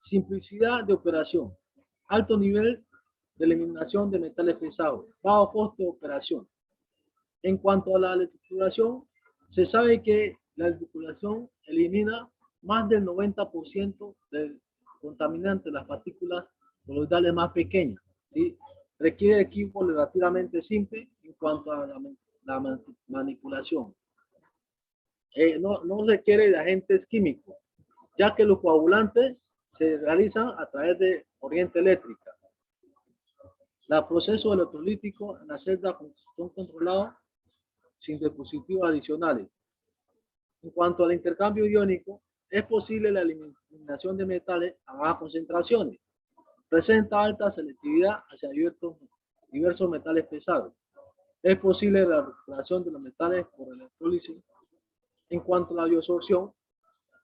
simplicidad de operación, alto nivel de eliminación de metales pesados, bajo costo de operación. En cuanto a la electriculación, se sabe que la electriculación elimina más del 90% del contaminante, las partículas coloidales más pequeñas, ¿sí? Requiere equipo relativamente simple en cuanto a la manipulación. No requiere de agentes químicos, ya que los coagulantes se realizan a través de corriente eléctrica. Los procesos electrolíticos en la celda son controlados sin dispositivos adicionales. En cuanto al intercambio iónico, es posible la eliminación de metales a bajas concentraciones. Presenta alta selectividad hacia diversos metales pesados. Es posible la recuperación de los metales por electrólisis. En cuanto a la bioabsorción,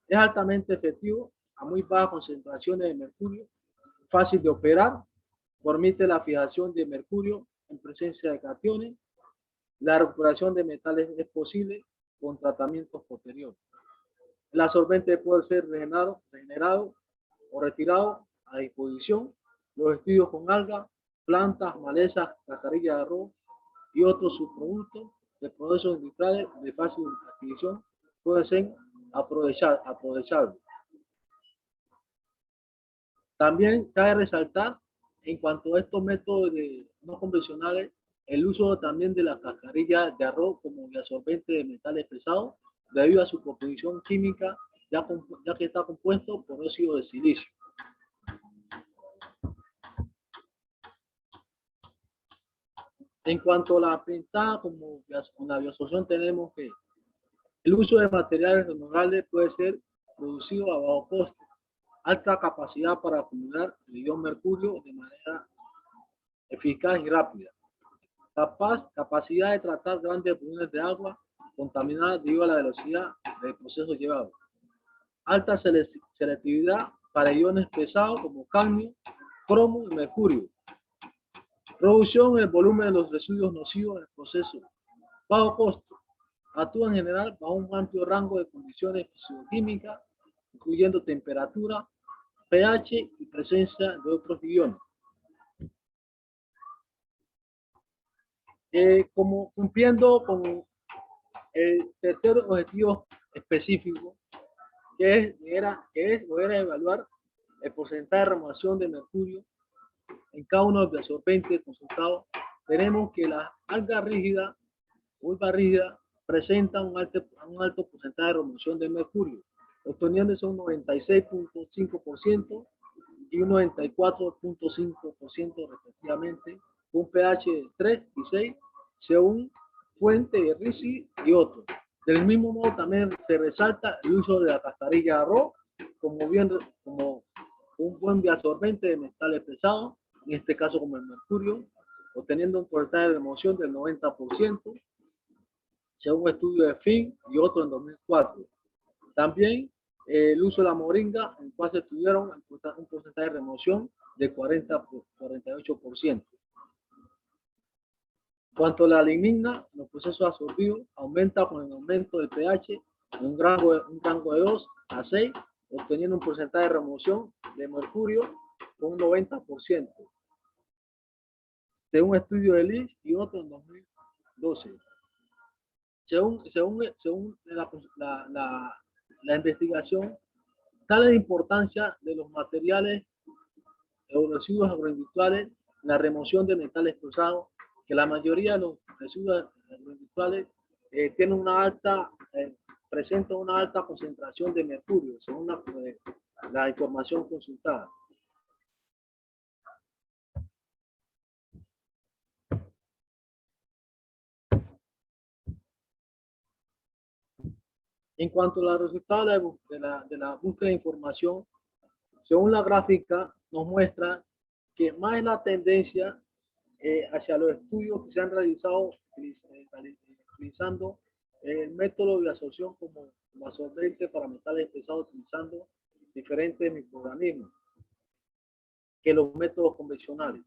es altamente efectivo a muy bajas concentraciones de mercurio, fácil de operar, permite la fijación de mercurio en presencia de cationes. La recuperación de metales es posible con tratamientos posteriores. El absorbente puede ser regenerado o retirado a disposición. Los estudios con algas, plantas, malezas, cascarillas de arroz y otros subproductos de procesos industriales de fácil adquisición pueden ser aprovechables. También cabe resaltar, en cuanto a estos métodos no convencionales, el uso también de la cascarilla de arroz como absorbente de metales pesados, debido a su composición química, ya que está compuesto por óxido de silicio. En cuanto a la ventaja con la bioabsorción, tenemos que el uso de materiales renovables puede ser producido a bajo costo, alta capacidad para acumular el ion mercurio de manera eficaz y rápida, capacidad de tratar grandes volúmenes de agua contaminada debido a la velocidad del proceso llevado, alta selectividad para iones pesados como cadmio, cromo y mercurio, reducción en el volumen de los residuos nocivos del proceso, bajo costo, actúa en general bajo un amplio rango de condiciones fisicoquímicas, incluyendo temperatura, pH y presencia de otros iones. Como cumpliendo con el tercer objetivo específico, que era evaluar el porcentaje de remoción de mercurio en cada uno de los absorbentes consultados, tenemos que las algas rígidas, vulva rígida, presentan un alto porcentaje de remoción de mercurio, obteniéndose un 96.5% y un 94.5% respectivamente, un pH de 3 y 6, según fuente de RISI y otros. Del mismo modo también se resalta el uso de la cascarilla de arroz como un buen bioabsorbente de metales pesados, en este caso como el mercurio, obteniendo un porcentaje de remoción del 90%, según un estudio de FIN y otro en 2004. También el uso de la moringa, en el cual se tuvieron un porcentaje de remoción de 48%. Cuanto a la lignina, los procesos absorbidos aumenta con el aumento del pH en un rango de 2 a 6, obteniendo un porcentaje de remoción de mercurio con un 90%, según un estudio de Lynch y otro en 2012. Según la investigación, tal es la importancia de los materiales o residuos agroindustriales en la remoción de metales pesados, que la mayoría de los residuos agroindustriales presentan una alta concentración de mercurio, según la información consultada. En cuanto a los resultados de la búsqueda de información, según la gráfica, nos muestra que más es la tendencia hacia los estudios que se han realizado utilizando el método de absorción como absorbente para metales pesados, utilizando diferentes microorganismos que los métodos convencionales.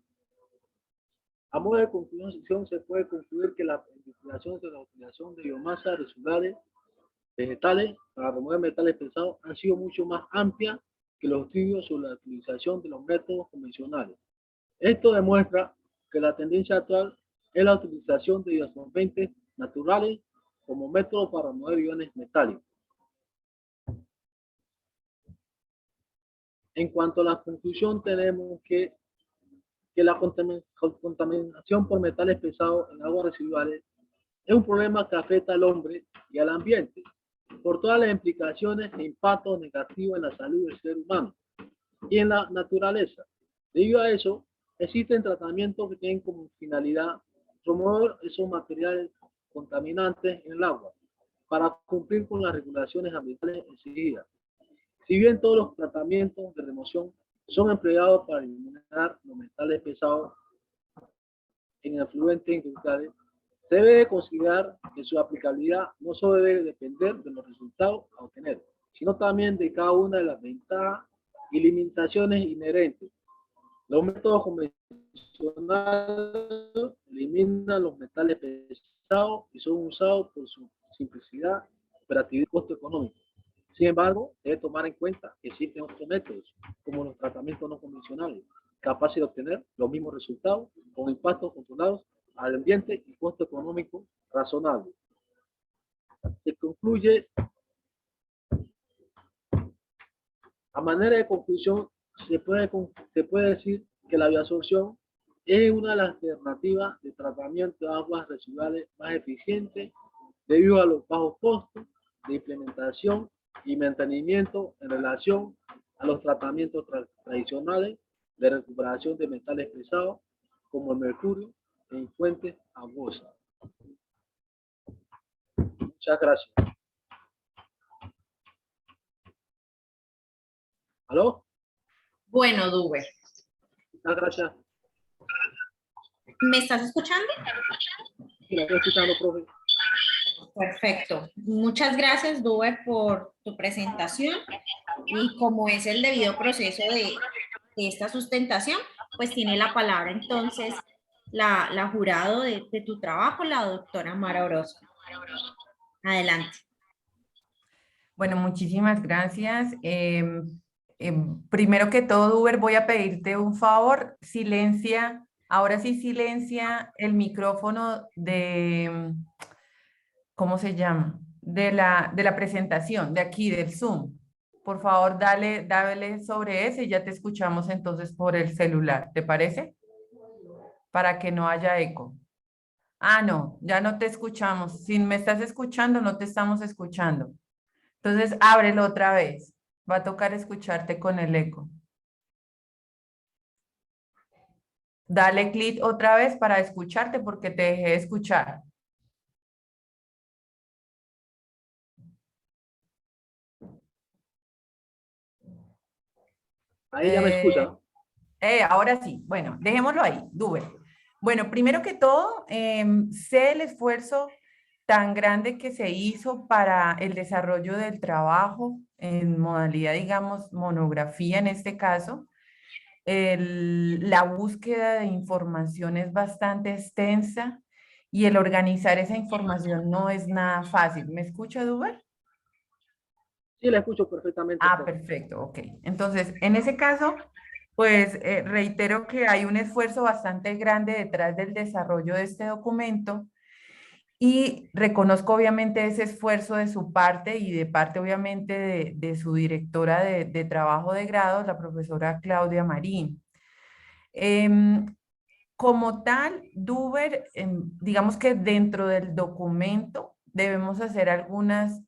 A modo de conclusión, se puede concluir que la investigación de la utilización de biomasa residuales vegetales para remover metales pesados han sido mucho más amplias que los estudios sobre la utilización de los métodos convencionales. Esto demuestra que la tendencia actual es la utilización de absorbentes naturales como método para remover iones metálicos. En cuanto a la conclusión, tenemos que la contaminación por metales pesados en aguas residuales es un problema que afecta al hombre y al ambiente, por todas las implicaciones e impactos negativos en la salud del ser humano y en la naturaleza. Debido a eso, existen tratamientos que tienen como finalidad promover esos materiales contaminantes en el agua para cumplir con las regulaciones ambientales exigidas. Si bien todos los tratamientos de remoción son empleados para eliminar los metales pesados en afluentes industriales, se debe considerar que su aplicabilidad no solo debe depender de los resultados a obtener, sino también de cada una de las ventajas y limitaciones inherentes. Los métodos convencionales eliminan los metales pesados y son usados por su simplicidad, operatividad y costo económico. Sin embargo, debe tomar en cuenta que existen otros métodos, como los tratamientos no convencionales, capaces de obtener los mismos resultados con impactos controlados al ambiente y costo económico razonable. Se concluye, a manera de conclusión, se puede decir que la bioabsorción es una de las alternativas de tratamiento de aguas residuales más eficientes debido a los bajos costos de implementación y mantenimiento en relación a los tratamientos tradicionales de recuperación de metales pesados como el mercurio en fuentes aguosas. Muchas gracias. ¿Aló? Bueno, Duber, Muchas gracias. ¿me estás escuchando? Sí, la estoy escuchando, profe. Perfecto. Muchas gracias, Duber, por tu presentación. Y como es el debido proceso de esta sustentación, pues tiene la palabra entonces la jurado de tu trabajo, la doctora Mara Orozco. Adelante. Bueno, muchísimas gracias. Primero que todo, Uber, voy a pedirte un favor. Silencia, ahora sí silencia el micrófono de, ¿cómo se llama? De la presentación, de aquí, del Zoom. Por favor, dale sobre ese y ya te escuchamos entonces por el celular. ¿Te parece? Para que no haya eco. Ah, no, ya no te escuchamos. Si me estás escuchando, no te estamos escuchando. Entonces, ábrelo otra vez. Va a tocar escucharte con el eco. Dale clic otra vez para escucharte porque te dejé de escuchar. Ahí ya me escucha. Ahora sí. Bueno, dejémoslo ahí, Duber. Bueno, primero que todo, sé el esfuerzo tan grande que se hizo para el desarrollo del trabajo en modalidad, digamos, monografía en este caso. La búsqueda de información es bastante extensa y el organizar esa información no es nada fácil. ¿Me escucha, Duber? Sí, la escucho perfectamente, Ah, profe. perfecto, ok. Entonces, en ese caso, pues reitero que hay un esfuerzo bastante grande detrás del desarrollo de este documento y reconozco obviamente ese esfuerzo de su parte y de parte obviamente de su directora de trabajo de grado, la profesora Claudia Marín. Como tal, Duber, digamos que dentro del documento debemos hacer algunas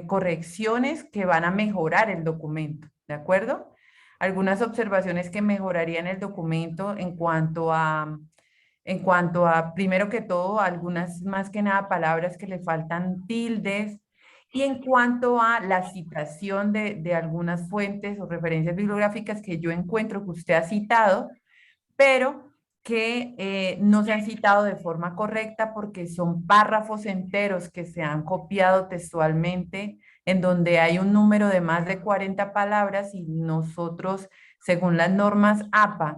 correcciones que van a mejorar el documento, ¿de acuerdo? Algunas observaciones que mejorarían el documento en cuanto a, primero que todo, algunas más que nada palabras que le faltan tildes, y en cuanto a la citación de algunas fuentes o referencias bibliográficas que yo encuentro que usted ha citado, pero que no se han citado de forma correcta porque son párrafos enteros que se han copiado textualmente en donde hay un número de más de 40 palabras y nosotros, según las normas APA,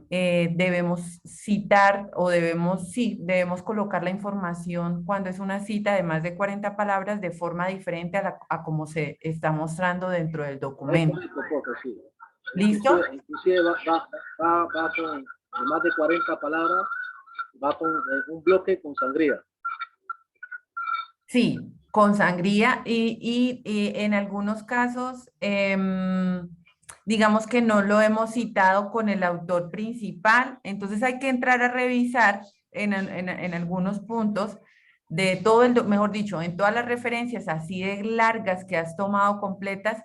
debemos citar o debemos colocar la información cuando es una cita de más de 40 palabras de forma diferente a como se está mostrando dentro del Es documento. correcto, profe, sí. ¿Listo? Inclusive va con de más de 40 palabras, va con un bloque con sangría. Sí, con sangría y en algunos casos, digamos que no lo hemos citado con el autor principal, entonces hay que entrar a revisar en algunos puntos de todo mejor dicho, en todas las referencias así de largas que has tomado completas,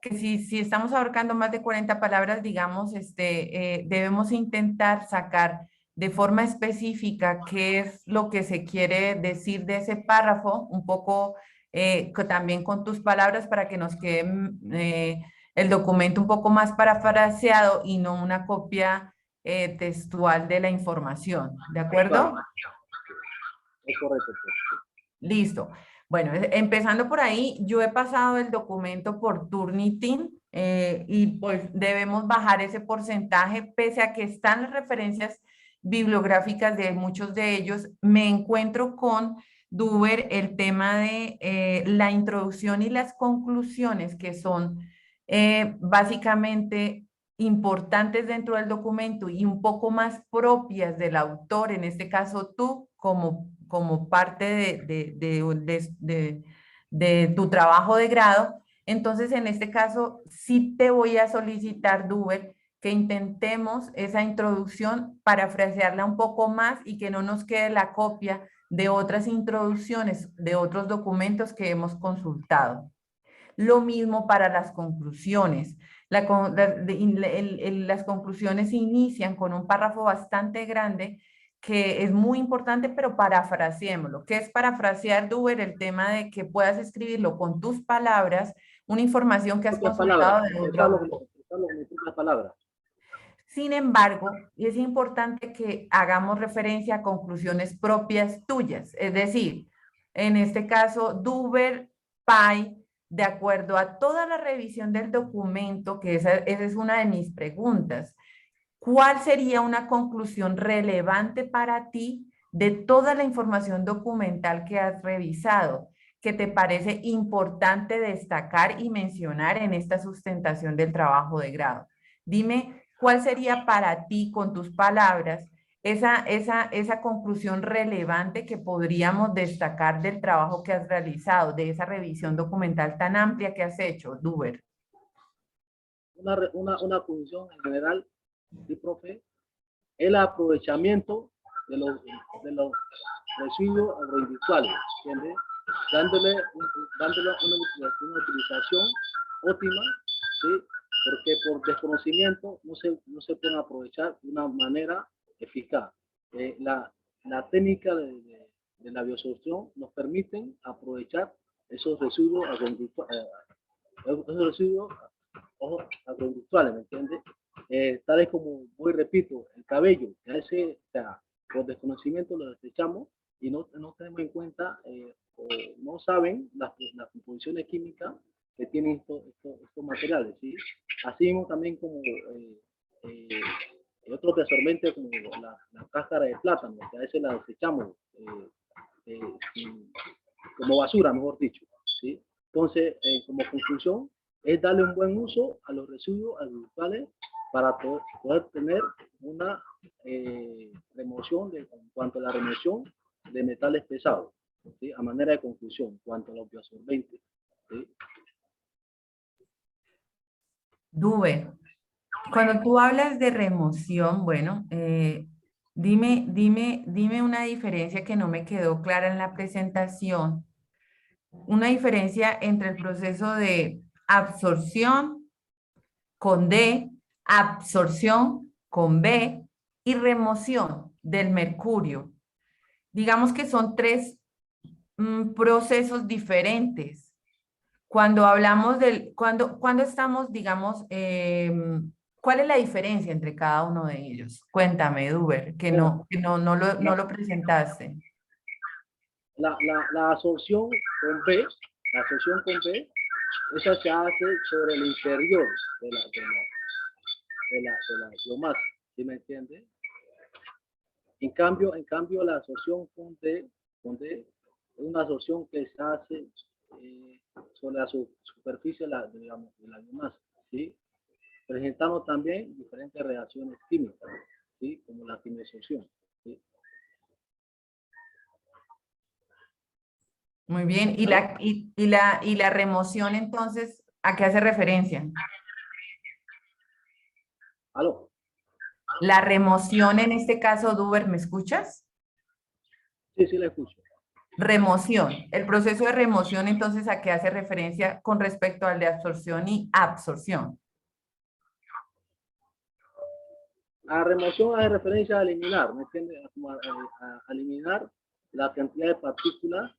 que si estamos abarcando más de 40 palabras, digamos, debemos intentar sacar de forma específica qué es lo que se quiere decir de ese párrafo, un poco también con tus palabras para que nos quede el documento un poco más parafraseado y no una copia textual de la información. ¿De acuerdo? Claro, es correcto, profe. Listo. Bueno, empezando por ahí, yo he pasado el documento por Turnitin y pues debemos bajar ese porcentaje, pese a que están las referencias bibliográficas de muchos de ellos, me encuentro con Duber, el tema de la introducción y las conclusiones que son básicamente importantes dentro del documento y un poco más propias del autor, en este caso tú, como parte de tu trabajo de grado. Entonces, en este caso, sí te voy a solicitar, Duber, que intentemos esa introducción, parafrasearla un poco más y que no nos quede la copia de otras introducciones, de otros documentos que hemos consultado. Lo mismo para las conclusiones. Las conclusiones inician con un párrafo bastante grande que es muy importante, pero parafraseémoslo. ¿Qué es parafrasear, Duber? El tema de que puedas escribirlo con tus palabras, una información que has Propias consultado palabras, de otro autor. expresarlo con mis propias palabras. Sin embargo, es importante que hagamos referencia a conclusiones propias tuyas. Es decir, en este caso, Duber, Pai, de acuerdo a toda la revisión del documento, que esa es una de mis preguntas, ¿cuál sería una conclusión relevante para ti de toda la información documental que has revisado, que te parece importante destacar y mencionar en esta sustentación del trabajo de grado? Dime, ¿cuál sería para ti, con tus palabras, esa conclusión relevante que podríamos destacar del trabajo que has realizado, de esa revisión documental tan amplia que has hecho, Duber? Una conclusión en general, sí, profe, el aprovechamiento de los residuos agroindustriales, ¿entiende? Dándole una utilización óptima, ¿sí? Porque por desconocimiento no se pueden aprovechar de una manera eficaz. La técnica de la biosolución nos permiten aprovechar esos residuos agroindustriales, ¿me entiendes? Tal vez como voy, repito, el cabello, a ese, o sea, por desconocimiento lo desechamos y no tenemos en cuenta o no saben las composiciones químicas que tienen estos materiales, ¿sí? Así mismo también como otros desorbentos como la cáscara de plátano, que a veces la desechamos como basura, mejor dicho, ¿sí? Entonces, como conclusión, es darle un buen uso a los residuos agroindustriales para poder tener una remoción en cuanto a la remoción de metales pesados, ¿sí? A manera de conclusión, en cuanto a los bioabsorbentes, ¿sí? Dube, cuando tú hablas de remoción, bueno, dime una diferencia que no me quedó clara en la presentación, una diferencia entre el proceso de absorción con D, absorción con B y remoción del mercurio. Digamos que son tres procesos diferentes. Cuando hablamos cuando estamos, digamos, ¿cuál es la diferencia entre cada uno de ellos? Cuéntame, Duber, Bueno, no lo presentaste. La absorción con B, esa se hace sobre el interior de la biomasa, ¿sí me entiende? En cambio la absorción con D es una absorción que se hace sobre la superficie de la biomasa, ¿sí? Presentando también diferentes reacciones químicas, ¿sí? Como la quimiosolución, ¿sí? Muy bien. ¿Y la remoción, entonces, a qué hace referencia? ¿Aló? La remoción, en este caso, Duber, ¿me escuchas? Sí, sí, la escucho. Remoción. El proceso de remoción, entonces, ¿a qué hace referencia con respecto al de absorción y absorción? La remoción hace referencia a eliminar, ¿me entiende? A eliminar la cantidad de partículas,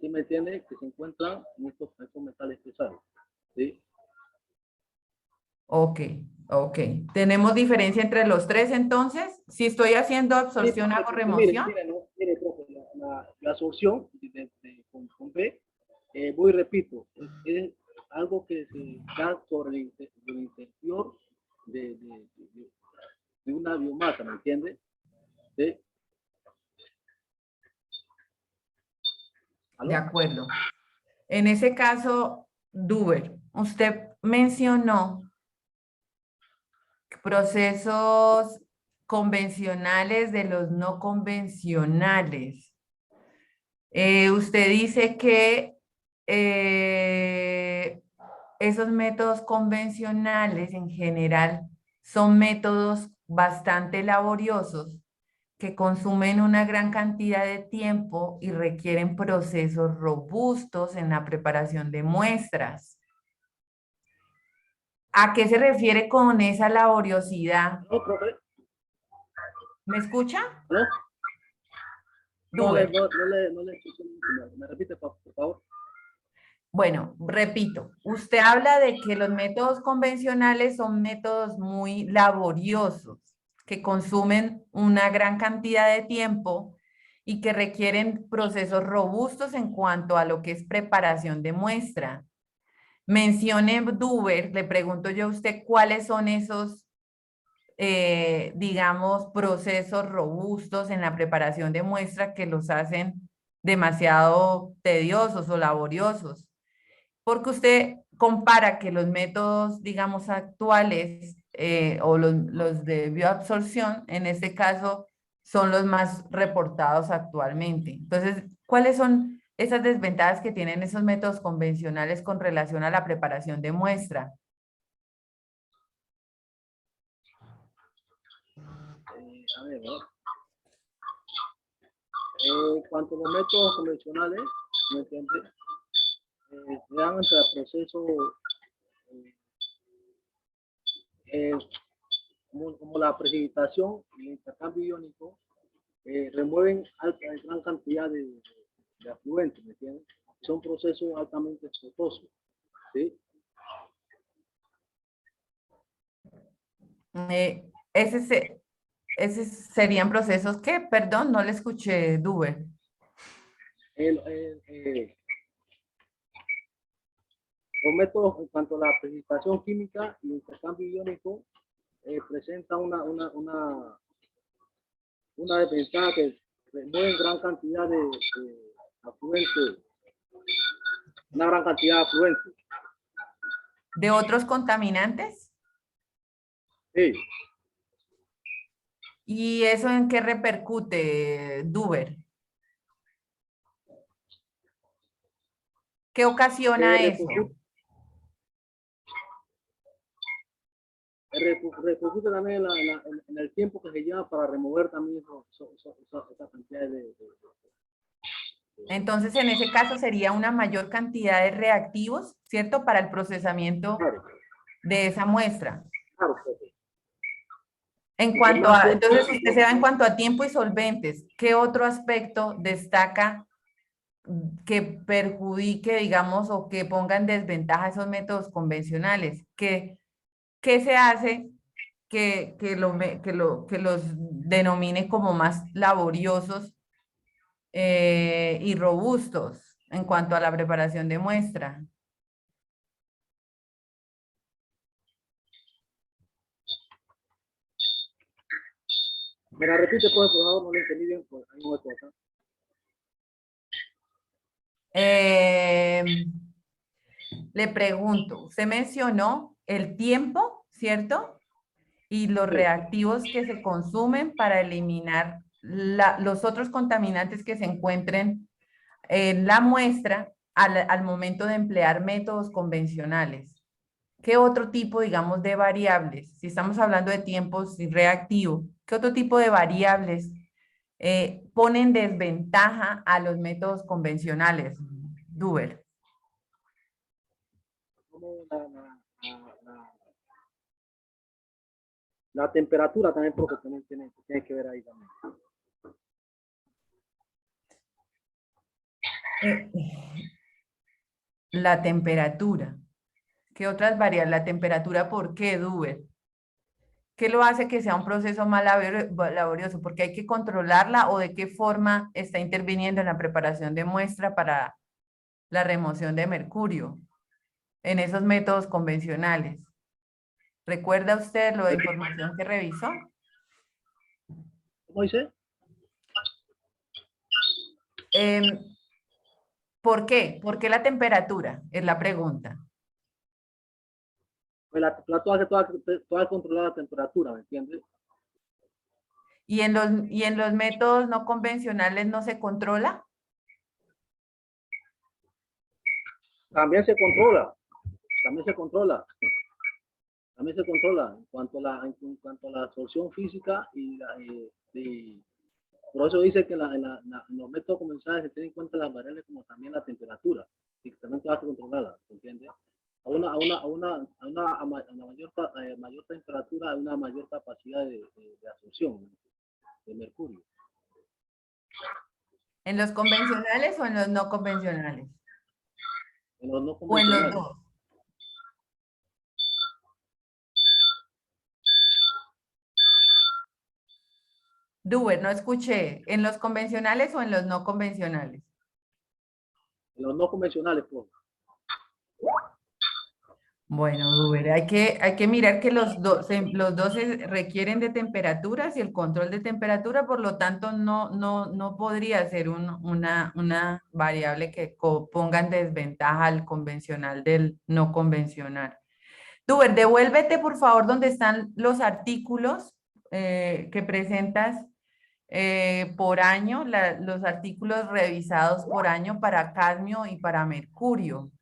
¿sí me entiende? Que se encuentran en estos metales pesados, ¿sí? Ok, ok. ¿Tenemos diferencia entre los tres, entonces? Si estoy haciendo absorción, Sí, ¿hago mire, remoción? mire, profe, la absorción con B, voy y repito, es algo que se da sobre el interior de, de, de una biomasa, ¿me entiende? ¿Sí? De acuerdo. En ese caso, Duber, usted mencionó procesos convencionales de los no convencionales. Usted dice que esos métodos convencionales en general son métodos bastante laboriosos que consumen una gran cantidad de tiempo y requieren procesos robustos en la preparación de muestras. ¿A qué se refiere con esa laboriosidad? No, profe. ¿Me escucha? ¿No? Duber. No le escucho. ¿Me repite, por favor? Bueno, repito, usted habla de que los métodos convencionales son métodos muy laboriosos, que consumen una gran cantidad de tiempo y que requieren procesos robustos en cuanto a lo que es preparación de muestra. Mencione, Duber, le pregunto yo a usted cuáles son esos, digamos, procesos robustos en la preparación de muestra que los hacen demasiado tediosos o laboriosos. Porque usted compara que los métodos, digamos, actuales o los de bioabsorción, en este caso, son los más reportados actualmente. Entonces, ¿cuáles son esas desventajas que tienen esos métodos convencionales con relación a la preparación de muestra? A ver, ¿no? En cuanto a los métodos convencionales, ¿me entiende? Se dan ante el proceso como la precipitación y el intercambio iónico, remueven gran cantidad de afluentes, ¿me entiendes? Son procesos altamente costosos, ¿sí? Esos serían procesos que, perdón, no le escuché, Duber. Los métodos en cuanto a la precipitación química y el intercambio iónico presentan una desventaja que remueven gran cantidad de afluentes, una gran cantidad de afluentes. ¿De otros contaminantes? Sí. ¿Y eso en qué repercute, Duber? ¿Qué ocasiona eso? Repercute también en el tiempo que se lleva para remover también esa cantidad de... Entonces, en ese caso sería una mayor cantidad de reactivos, ¿cierto? Para el procesamiento Claro, de esa muestra. claro. En cuanto a, entonces, usted se va en cuanto a tiempo y solventes. ¿Qué otro aspecto destaca que perjudique, digamos, o que ponga en desventaja esos métodos convencionales? ¿Qué se hace que los denomine como más laboriosos y robustos en cuanto a la preparación de muestra? Me la repite, por favor, no lo entendí bien, pues hay un eco acá. Le pregunto, usted mencionó el tiempo, ¿cierto? Y los Sí. reactivos que se consumen para eliminar los otros contaminantes que se encuentren en la muestra al momento de emplear métodos convencionales. ¿Qué otro tipo, digamos, de variables? Si estamos hablando de tiempos reactivos, ¿qué otro tipo de variables ponen desventaja a los métodos convencionales, Duber? Como la temperatura también, porque también tiene que ver ahí también. La temperatura. ¿Qué otras variables? La temperatura, ¿por qué, Duber? ¿Qué lo hace que sea un proceso más laborioso? ¿Porque hay que controlarla o de qué forma está interviniendo en la preparación de muestra para la remoción de mercurio en esos métodos convencionales? ¿Recuerda usted lo de información que revisó? ¿Cómo dice? ¿Por qué? ¿Por qué la temperatura? Es la pregunta. Pues la toda controlada la temperatura, ¿me entiendes? ¿Y en los métodos no convencionales no se controla? También se controla, también se controla. También se controla en cuanto a la absorción física y por eso dice que en los métodos convencionales se tienen en cuenta las variables como también la temperatura y que también te vas a controlarla, ¿entiendes? Mayor temperatura, hay una mayor capacidad de absorción de mercurio. ¿En los convencionales o en los no convencionales? En los no ¿O en los convencionales. dos? Duber, no escuché. ¿En los convencionales o en los no convencionales? En los no convencionales, pues. Bueno, Duber, hay que mirar que los dos requieren de temperaturas y el control de temperatura, por lo tanto, no podría ser una variable que ponga en desventaja al convencional del no convencional. Duber, devuélvete, por favor, donde están los artículos que presentas por año, los artículos revisados por año para cadmio y para mercurio.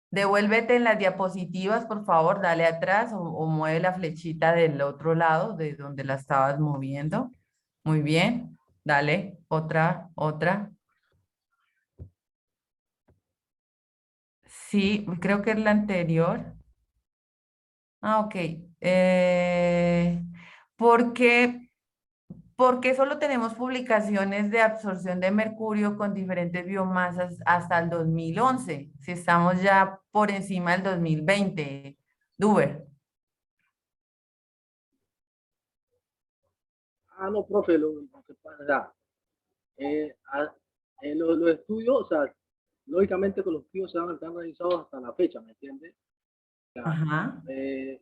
Devuélvete en las diapositivas, por favor, dale atrás o mueve la flechita del otro lado de donde la estabas moviendo. Muy bien, dale, otra. Sí, creo que es la anterior. Ah, ok. ¿Por qué? Porque solo tenemos publicaciones de absorción de mercurio con diferentes biomasas hasta el 2011, si estamos ya por encima del 2020, Duber. Ah, no, profe, lo que pasa, los estudios, o sea, lógicamente que los estudios se han realizado hasta la fecha, ¿me entiendes? O sea, Ajá. en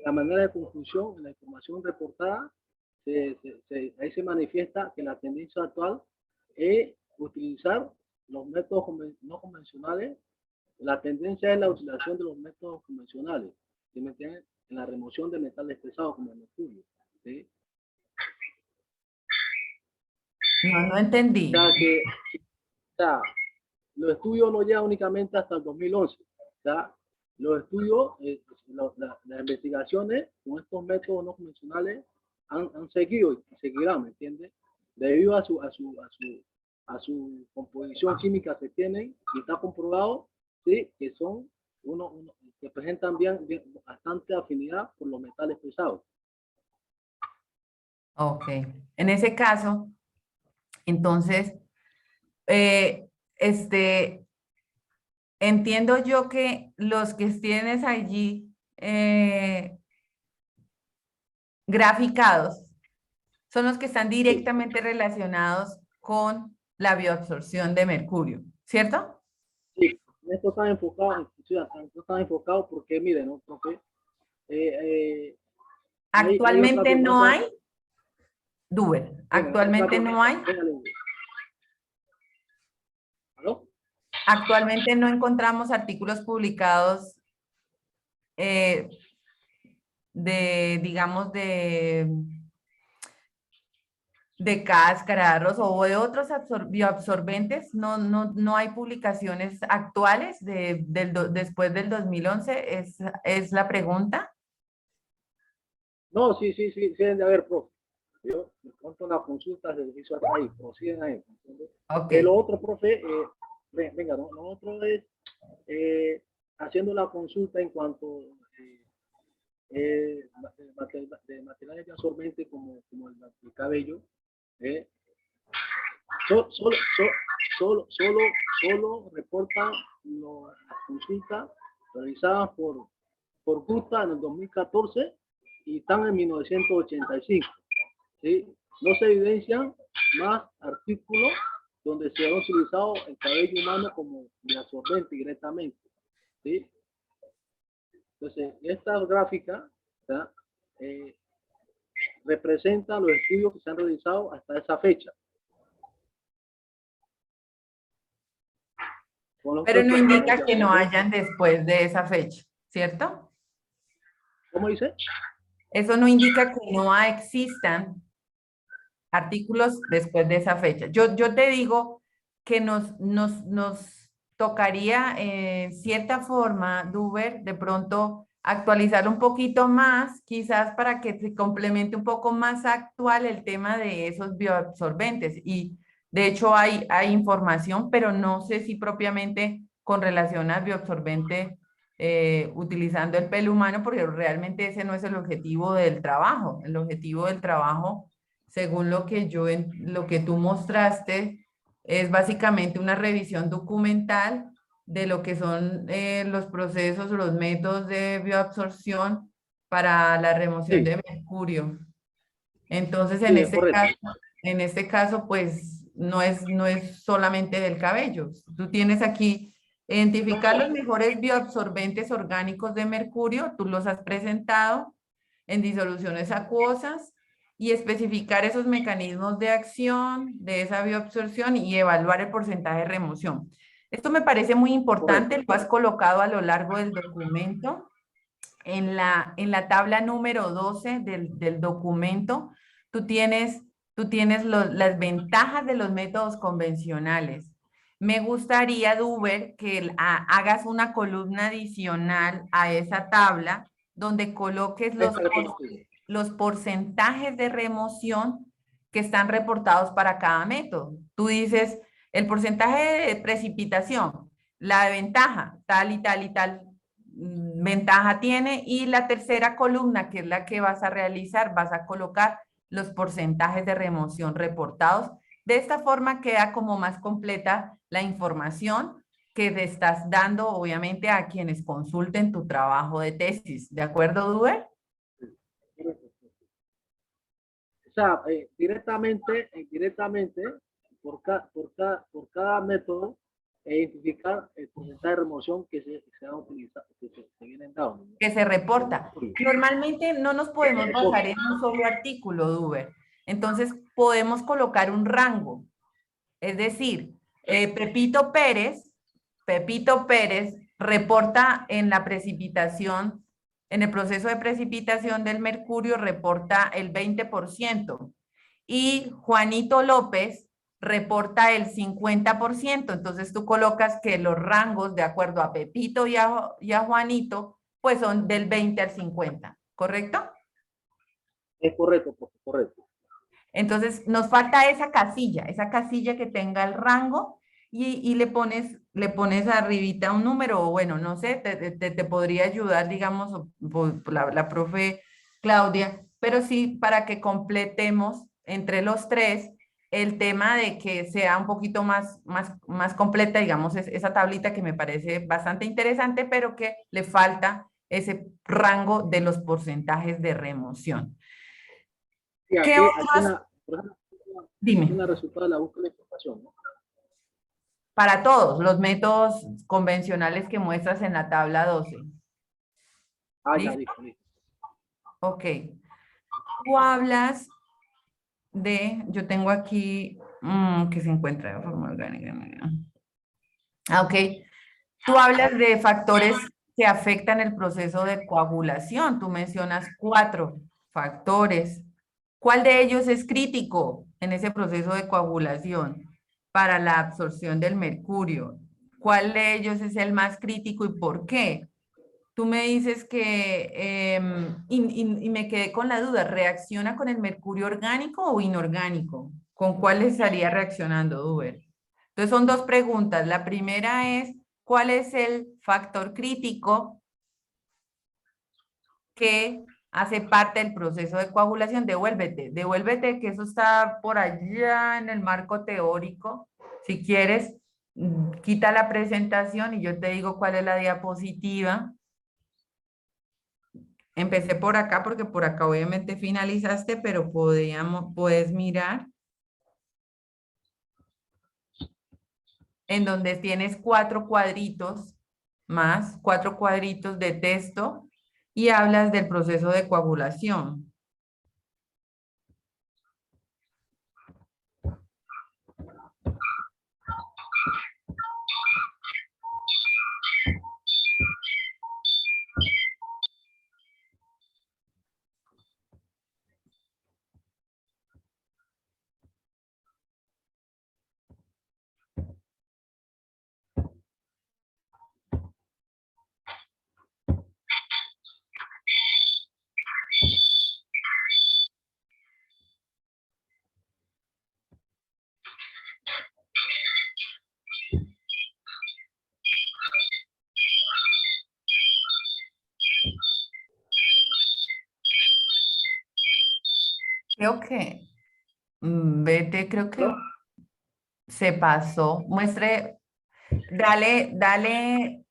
la manera de conclusión, en la información reportada, ahí se manifiesta que la tendencia actual es utilizar los métodos no convencionales. La tendencia es la utilización de los métodos convencionales, ¿sí me entiendes? En la remoción de metales pesados como el mercurio, ¿sí? No entendí. O sea, los estudios no llegan únicamente hasta el 2011. ¿Ya? Los estudios, las investigaciones con estos métodos no convencionales han seguido y seguirán, ¿me entiendes? Debido a su composición química que tienen y está comprobado, ¿sí? Que son que presentan bastante afinidad por los metales pesados. Ok. En ese caso, entonces, eh, entiendo yo que los que tienes allí graficados son los que están Sí. directamente relacionados con la bioabsorción de mercurio, ¿cierto? Sí, esto está enfocado, esto está enfocado porque, miren, ¿no? Porque, hay otra Actualmente no biomasa. hay, Duber, Venga, actualmente no hay, ¿aló? actualmente no encontramos artículos publicados digamos, de cáscara, de arroz o de otros bioabsorbentes. No hay publicaciones actuales después del 2011, es la pregunta. No, sí, deben de haber, profe. Yo, de pronto las consultas de servicio hasta ahí, proceden ahí. Ok. Lo otro, profe, venga, ¿no? Lo otro es haciendo la consulta en cuanto de materiales de absorbente como el cabello. Solo reportan las consultas realizadas por Gusta en el 2014 y están en 1985. ¿Sí? No se evidencian más artículos donde se ha utilizado el cabello humano como de absorbente directamente. ¿Sí? Entonces, esta gráfica representa los estudios que se han realizado hasta esa fecha. con los Pero no exámenes indica de que no absorción. hayan después de esa fecha, ¿cierto? ¿Cómo dice? Eso no indica que no existan artículos después de esa fecha. Yo te digo que nos tocaría en cierta forma, Duber, de pronto actualizar un poquito más, quizás para que se complemente un poco más actual el tema de esos bioabsorbentes. Y de hecho hay información, pero no sé si propiamente con relación al bioabsorbente utilizando el pelo humano, porque realmente ese no es el objetivo del trabajo. El objetivo del trabajo, según lo que lo que tú mostraste, es básicamente una revisión documental de lo que son los procesos, los métodos de bioabsorción para la remoción Sí, de mercurio. Entonces, sí, es correcto. en este caso, pues no es solamente del cabello. Tú tienes aquí identificar los mejores bioabsorbentes orgánicos de mercurio, tú los has presentado en disoluciones acuosas y especificar esos mecanismos de acción de esa bioabsorción y evaluar el porcentaje de remoción. Esto me parece muy importante, Correcto. lo has colocado a lo largo del documento. En la tabla número 12 del documento, tú tienes, las ventajas de los métodos convencionales. Me gustaría, Duber, que hagas una columna adicional a esa tabla donde coloques los porcentajes de remoción que están reportados para cada método. Tú dices, el porcentaje de precipitación, la ventaja, tal y tal y tal ventaja tiene, y la tercera columna, que es la que vas a realizar, vas a colocar los porcentajes de remoción reportados. De esta forma queda como más completa la información que te estás dando, obviamente, a quienes consulten tu trabajo de tesis. ¿De acuerdo, Duber? O sea, directamente, por cada método, identificar el porcentaje de remoción que han utilizado, que se vienen dando, ¿no? Que se reporta. Normalmente no nos podemos basar en un solo artículo, Duber. Entonces, podemos colocar un rango. Es decir, Pepito Pérez reporta en la precipitación, en el proceso de precipitación del mercurio, reporta el 20%, y Juanito López reporta el 50%. Entonces tú colocas que los rangos, de acuerdo a Pepito y a Juanito, pues son del 20 al 50, ¿correcto? Es correcto, correcto. Entonces, nos falta esa casilla que tenga el rango, y le pones arribita un número, o bueno, no sé, te podría ayudar, digamos, la profe Claudia, pero sí para que completemos entre los tres el tema de que sea un poquito más completa, digamos, esa tablita que me parece bastante interesante, pero que le falta ese rango de los porcentajes de remoción. Sí, ¿Qué aquí otros? por ejemplo, Dime. una resultado de la búsqueda de información, ¿no? Para todos los métodos convencionales que muestras en la tabla 12. Ah, ya, ¿Listo? listo, listo. Ok. Tú hablas yo tengo aquí que se encuentra de forma orgánica. Ah, ok. Tú hablas de factores que afectan el proceso de coagulación. Tú mencionas 4 factores. ¿Cuál de ellos es crítico en ese proceso de coagulación para la absorción del mercurio? ¿Cuál de ellos es el más crítico y por qué? Tú me dices que, y me quedé con la duda, ¿reacciona con el mercurio orgánico o inorgánico? ¿Con cuál estaría reaccionando, Duber? Entonces son 2 preguntas. La primera es, ¿cuál es el factor crítico que hace parte del proceso de coagulación? Devuélvete, que eso está por allá en el marco teórico. Si quieres, quita la presentación y yo te digo cuál es la diapositiva. Empecé por acá porque por acá obviamente finalizaste, pero puedes mirar en donde tienes 4 cuadritos más, 4 cuadritos de texto, y hablas del proceso de coagulación. Creo que, vete, creo que ¿No? se pasó. Muestre, dale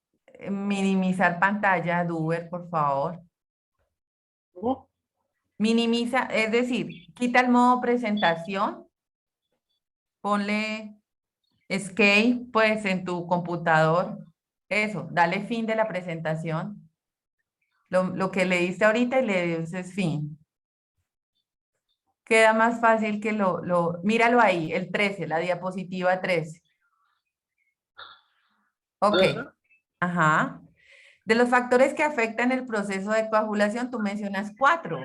minimizar pantalla, Duber, por favor. ¿Cómo? Minimiza, es decir, quita el modo presentación, ponle escape, pues, en tu computador. Eso, dale fin de la presentación. Lo que le diste ahorita y le dices fin. Queda más fácil que míralo ahí, el 13, la diapositiva 13. Ok, ¿Verdad? ajá. De los factores que afectan el proceso de coagulación, tú mencionas 4.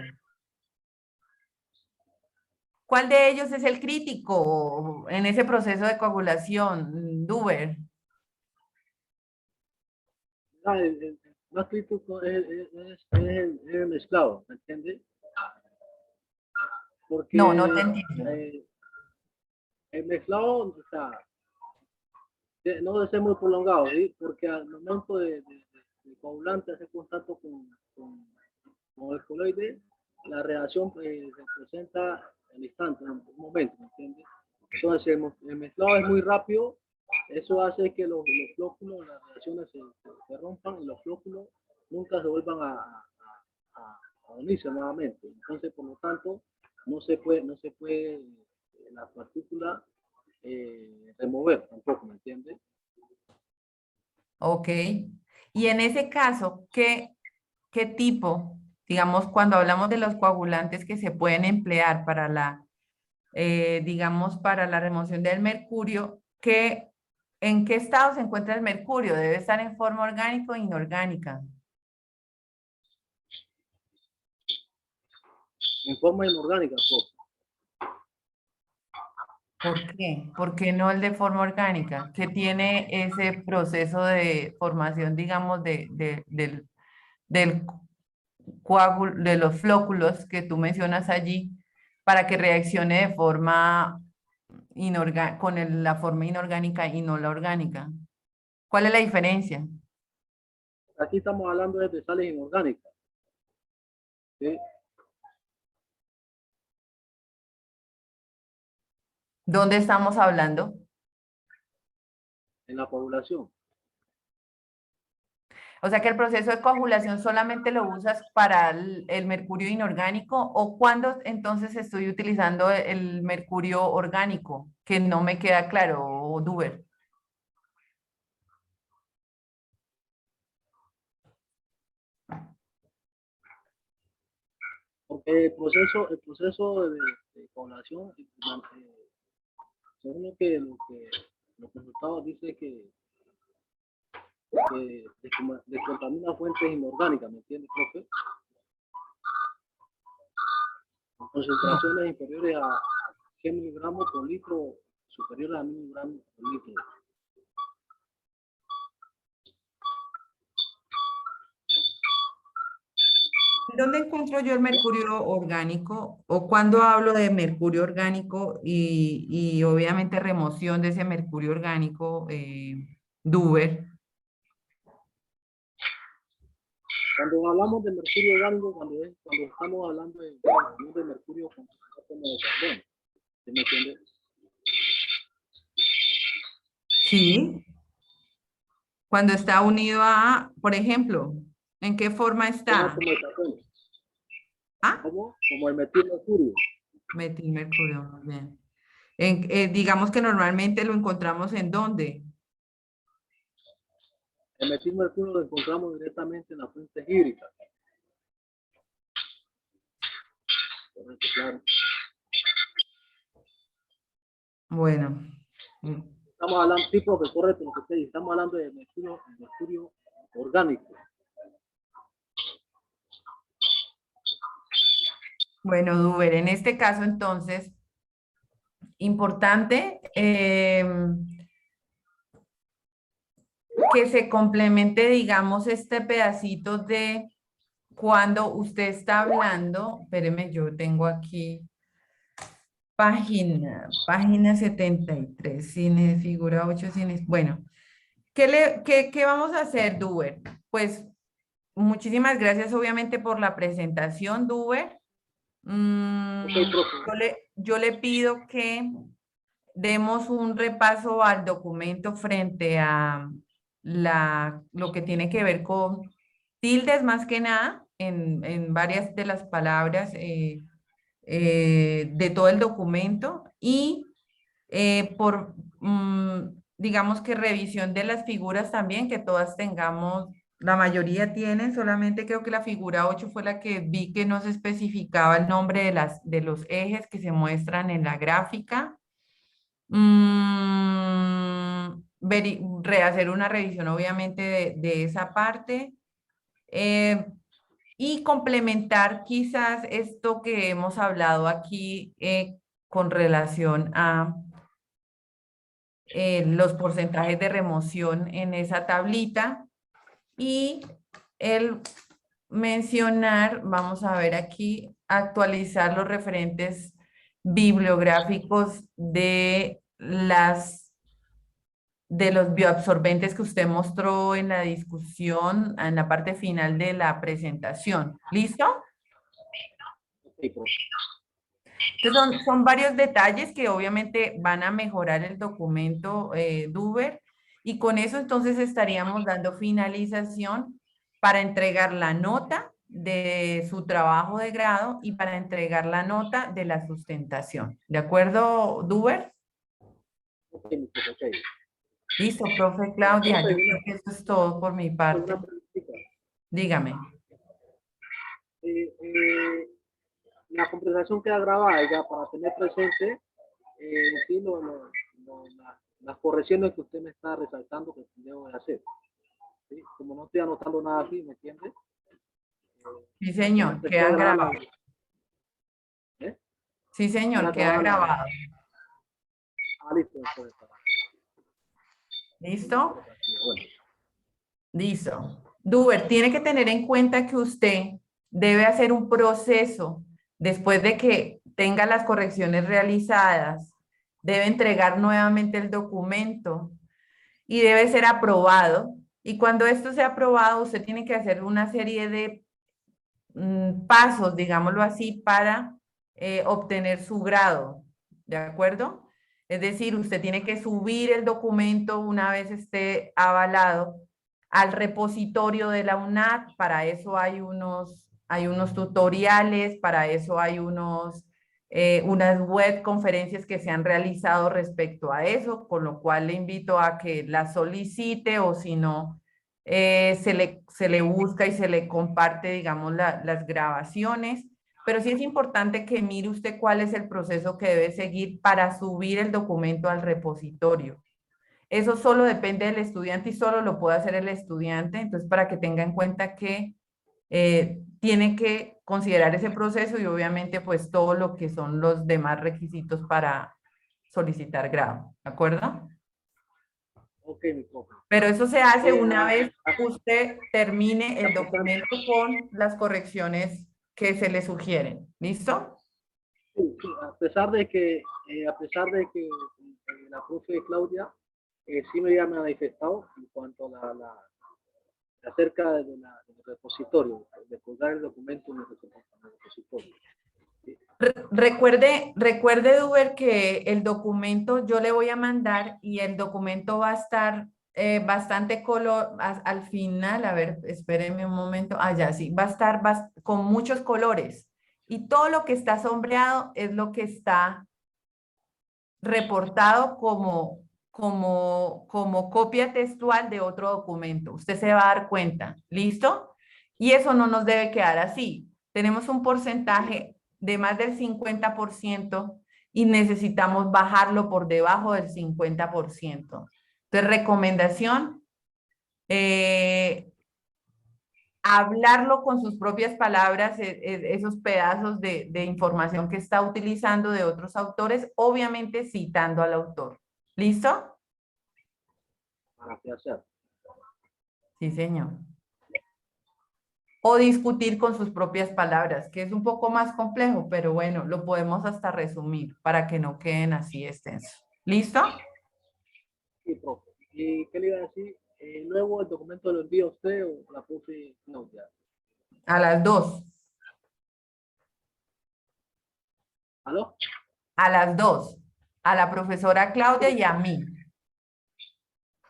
¿Cuál de ellos es el crítico en ese proceso de coagulación, Duber? Ah, el más crítico es el mezclado, ¿me entiendes? No, no te Porque entiendo. el mezclado, o sea, no debe ser muy prolongado, ¿sí? Porque al momento de coagulante hace contacto con el coloide, la reacción se presenta al instante, en un momento, ¿me entiendes? Entonces, el mezclado es muy rápido, eso hace que los flóculos, las reacciones se rompan y los flóculos nunca se vuelvan a unirse nuevamente. Entonces, por lo tanto, no se puede la partícula remover tampoco, ¿me entiendes? Ok. Y en ese caso, ¿qué tipo, digamos, cuando hablamos de los coagulantes que se pueden emplear para digamos, para la remoción del mercurio, ¿en qué estado se encuentra el mercurio? ¿Debe estar en forma orgánica o inorgánica? En forma inorgánica, pues. ¿Por qué? ¿Por qué no el de forma orgánica? ¿Qué tiene ese proceso de formación, digamos, del coágulo, de los flóculos que tú mencionas allí, para que reaccione de forma la forma inorgánica y no la orgánica? ¿Cuál es la diferencia? Aquí estamos hablando de sales inorgánicas, ¿sí? ¿Dónde estamos hablando? En la población. O sea que el proceso de coagulación solamente lo usas para el mercurio inorgánico, o cuándo entonces estoy utilizando el mercurio orgánico, que no me queda claro, Duber. Porque el proceso de población, según los resultados dice que descontamina fuentes inorgánicas, ¿me entiendes, profe? Con concentraciones inferiores a 100 miligramos por litro, superiores a 1000 miligramos por litro. ¿Dónde encuentro yo el mercurio orgánico? ¿O cuando hablo de mercurio orgánico y obviamente remoción de ese mercurio orgánico, Duber? Cuando hablamos de mercurio orgánico, cuando estamos hablando de mercurio con átomo de carbono, ¿sí me entiendes? Sí. Cuando está unido a, por ejemplo, ¿en qué forma Un está? átomo de carbono, Ah, como el metilmercurio. metilmercurio, muy bien. Digamos que normalmente lo encontramos ¿en dónde? El metilmercurio lo encontramos directamente en las fuentes hídricas. Correcto, claro. Bueno, Estamos hablando, sí, profe, correcto, lo que usted dice, estamos hablando de mercurio orgánico. bueno, Duber, en este caso entonces, importante que se complemente, digamos, este pedacito cuando usted está hablando, espéreme, yo tengo aquí página 73, cine, figura 8, cine. Bueno, ¿qué vamos a hacer, Duber? Pues muchísimas gracias, obviamente, por la presentación, Duber. Ok, profe. Yo le pido que demos un repaso al documento frente a lo que tiene que ver con tildes más que nada en varias de las palabras de todo el documento y digamos que revisión de las figuras también, que todas tengamos, la mayoría tienen, solamente creo que la figura 8 fue la que vi que no se especificaba el nombre de los ejes que se muestran en la gráfica. Rehacer una revisión obviamente de esa parte y complementar quizás esto que hemos hablado aquí con relación a los porcentajes de remoción en esa tablita y el mencionar, vamos a ver aquí, actualizar los referentes bibliográficos de los bioabsorbentes que usted mostró en la discusión, en la parte final de la presentación. ¿Listo? Ok, profe. Entonces son varios detalles que obviamente van a mejorar el documento Duber y con eso entonces estaríamos dando finalización para entregar la nota de su trabajo de grado y para entregar la nota de la sustentación. ¿De acuerdo, Duber? Ok, mi profe, ok. Listo, profe Claudia. Profe, Yo creo que eso es todo por mi parte. una preguntita. Dígame. Eh, eh, la conversación queda grabada ya para tener presente sí, las correcciones que usted me está resaltando que debo de hacer. ¿Sí? Como no estoy anotando nada aquí, ¿me entiende? Sí, señor, Se quedan queda grabada grabados. ¿eh? Sí, señor, quedan grabados. Listo, después. ¿Listo? Bueno. Listo. Duber, tiene que tener en cuenta que usted debe hacer un proceso después de que tenga las correcciones realizadas, debe entregar nuevamente el documento y debe ser aprobado. Y cuando esto sea aprobado, usted tiene que hacer una serie de pasos, digámoslo así, para obtener su grado. ¿De acuerdo? Es decir, usted tiene que subir el documento una vez esté avalado al repositorio de la UNAT. Para eso hay unos tutoriales, para eso hay unas web conferencias que se han realizado respecto a eso, con lo cual le invito a que la solicite o si no, se le busca y se le comparte, digamos, las grabaciones. Pero sí es importante que mire usted cuál es el proceso que debe seguir para subir el documento al repositorio. Eso solo depende del estudiante y solo lo puede hacer el estudiante. Entonces, para que tenga en cuenta que tiene que considerar ese proceso y obviamente pues todo lo que son los demás requisitos para solicitar grado. ¿De acuerdo? Ok, mi profe. Pero eso se hace una vez usted termine el documento con las correcciones que se le sugieren. ¿Listo? Sí, sí, a pesar de que la profe Claudia sí me había manifestado en cuanto a acerca del repositorio, de colgar el documento en el repositorio. ¿Sí? Recuerde, Duber, que el documento yo le voy a mandar y el documento va a estar bastante color, al final, a ver, espérenme un momento, ya sí, va a estar con muchos colores y todo lo que está sombreado es lo que está reportado como copia textual de otro documento. Usted se va a dar cuenta, ¿listo? Y eso no nos debe quedar así. Tenemos un porcentaje de más del 50% y necesitamos bajarlo por debajo del 50%. Entonces, recomendación, hablarlo con sus propias palabras, esos pedazos de información que está utilizando de otros autores, obviamente citando al autor. ¿Listo? Para qué hacer. Sí, señor. o discutir con sus propias palabras, que es un poco más complejo, pero bueno, lo podemos hasta resumir para que no queden así extensos. ¿Listo? Sí, profe. ¿Y qué le iba a decir? Luego el documento lo envía usted o la profe Claudia. A las 2. ¿Aló? A las 2. A la profesora Claudia y a mí.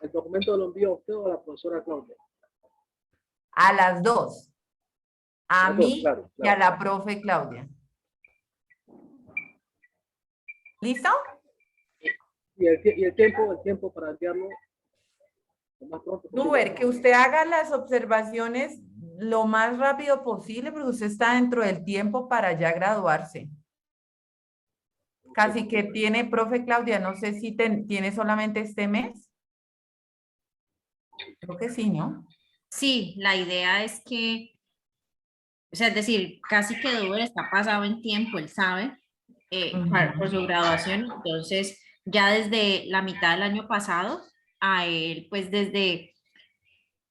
¿El documento lo envía usted o a la profesora Claudia? A las 2. A Las dos, mí claro, y a claro. la profe Claudia. ¿Listo? Y el tiempo para enviarlo lo más pronto posible. Duber, que usted haga las observaciones lo más rápido posible, porque usted está dentro del tiempo para ya graduarse. Casi que tiene, profe Claudia, no sé si tiene solamente este mes. Creo que sí, ¿no? Sí, la idea es que, o sea, es decir, casi que Duber está pasado en tiempo, él sabe, por su graduación, entonces ya desde la mitad del año pasado, a él, pues desde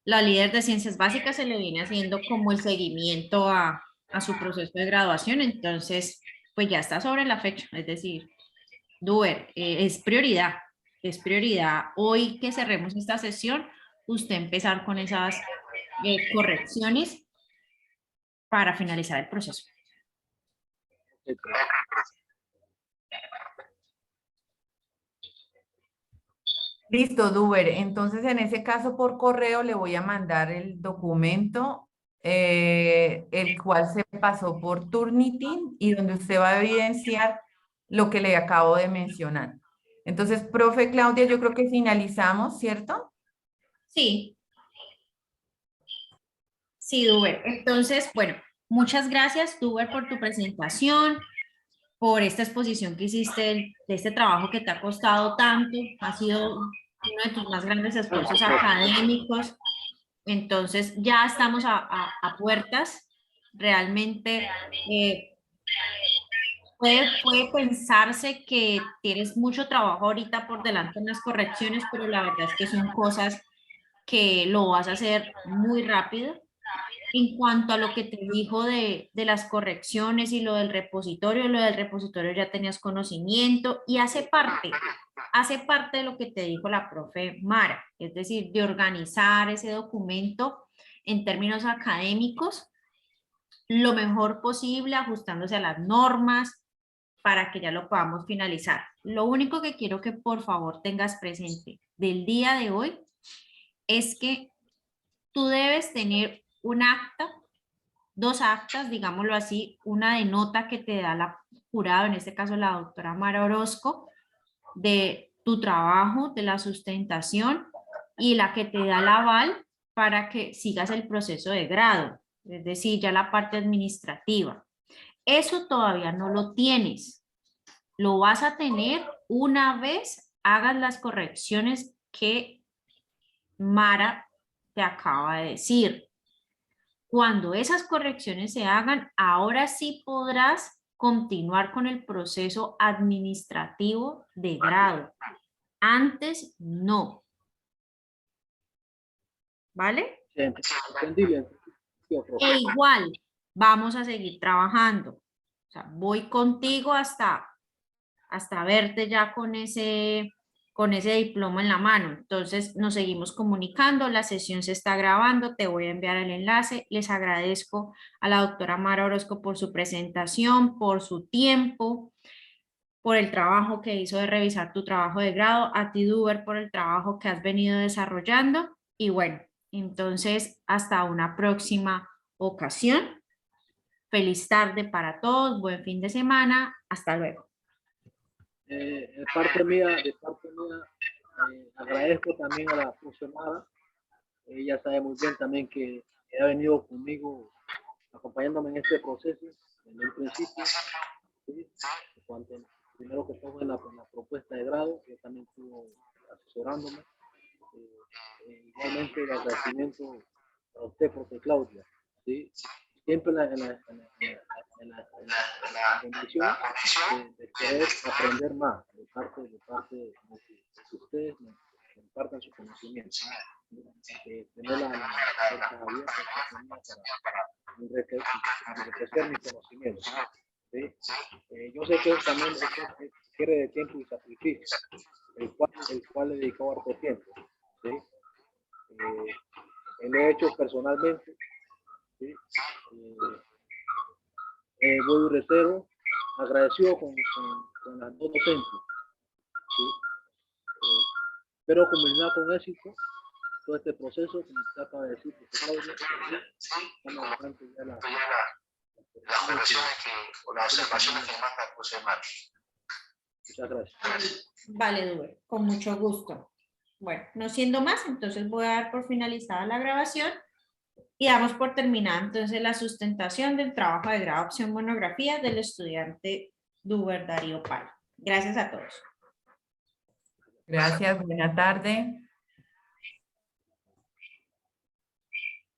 la líder de ciencias básicas se le viene haciendo como el seguimiento a su proceso de graduación, entonces, pues ya está sobre la fecha, es decir, Duber, es prioridad hoy que cerremos esta sesión, usted empezar con esas correcciones para finalizar el proceso. Ok, Listo, Duber. Entonces, en ese caso, por correo le voy a mandar el documento, el cual se pasó por Turnitin y donde usted va a evidenciar lo que le acabo de mencionar. Entonces, profe Claudia, yo creo que finalizamos, ¿cierto? Sí, sí, Duber. Entonces, bueno, muchas gracias, Duber, por tu presentación, por esta exposición que hiciste de este trabajo que te ha costado tanto, ha sido uno de tus más grandes esfuerzos académicos. Entonces, ya estamos a puertas. Realmente puede pensarse que tienes mucho trabajo ahorita por delante en las correcciones, pero la verdad es que son cosas que lo vas a hacer muy rápido. En cuanto a lo que te dijo de las correcciones y lo del repositorio ya tenías conocimiento y hace parte de lo que te dijo la profe Mara, es decir, de organizar ese documento en términos académicos lo mejor posible, ajustándose a las normas para que ya lo podamos finalizar. Lo único que quiero que por favor tengas presente del día de hoy es que tú debes tener un acta, dos actas, digámoslo así, una de nota que te da la jurado, en este caso la doctora Mara Orozco, de tu trabajo, de la sustentación y la que te da el aval para que sigas el proceso de grado, es decir, ya la parte administrativa. Eso todavía no lo tienes. Lo vas a tener una vez hagas las correcciones que Mara te acaba de decir. Cuando esas correcciones se hagan, ahora sí podrás continuar con el proceso administrativo de grado. Antes no. ¿Vale? entendible. Sí, profe. E igual, vamos a seguir trabajando. O sea, voy contigo hasta verte ya con ese diploma en la mano. Entonces nos seguimos comunicando, la sesión se está grabando, te voy a enviar el enlace. Les agradezco a la doctora Mara Orozco por su presentación, por su tiempo, por el trabajo que hizo de revisar tu trabajo de grado, a ti, Duber, por el trabajo que has venido desarrollando. Y bueno, entonces hasta una próxima ocasión. Feliz tarde para todos, buen fin de semana, hasta luego. De parte mía, agradezco también a la funcionaria. Ella sabe muy bien también que ha venido conmigo, acompañándome en este proceso, en el principio, ¿sí? Cuando primero que estamos en la propuesta de grado, que también estuvo asesorándome. Igualmente el agradecimiento a usted, profe Claudia, ¿sí? Siempre en la condición de querer aprender más de parte de que ustedes me compartan su conocimiento. tener la puerta abierta para enriquecer mis conocimientos. ¿Sí? Yo sé que eso también requiere de tiempo y sacrificio, el cual he dedicado harto tiempo. ¿Sí? Lo he hecho personalmente. ¿Sí? Voy reitero agradecido con las dos docentes. ¿Sí? Espero culminar con éxito todo este proceso, como usted acaba de decir, Claudia. Estamos adelante ya las operaciones o las observaciones que manda José Mario. Muchas gracias. Vale, Duber, con mucho gusto. Bueno, no siendo más, entonces voy a dar por finalizada la grabación y damos por terminada entonces la sustentación del trabajo de grado opción monografía del estudiante Duber Darío Palo. Gracias a todos. Gracias, buena tarde.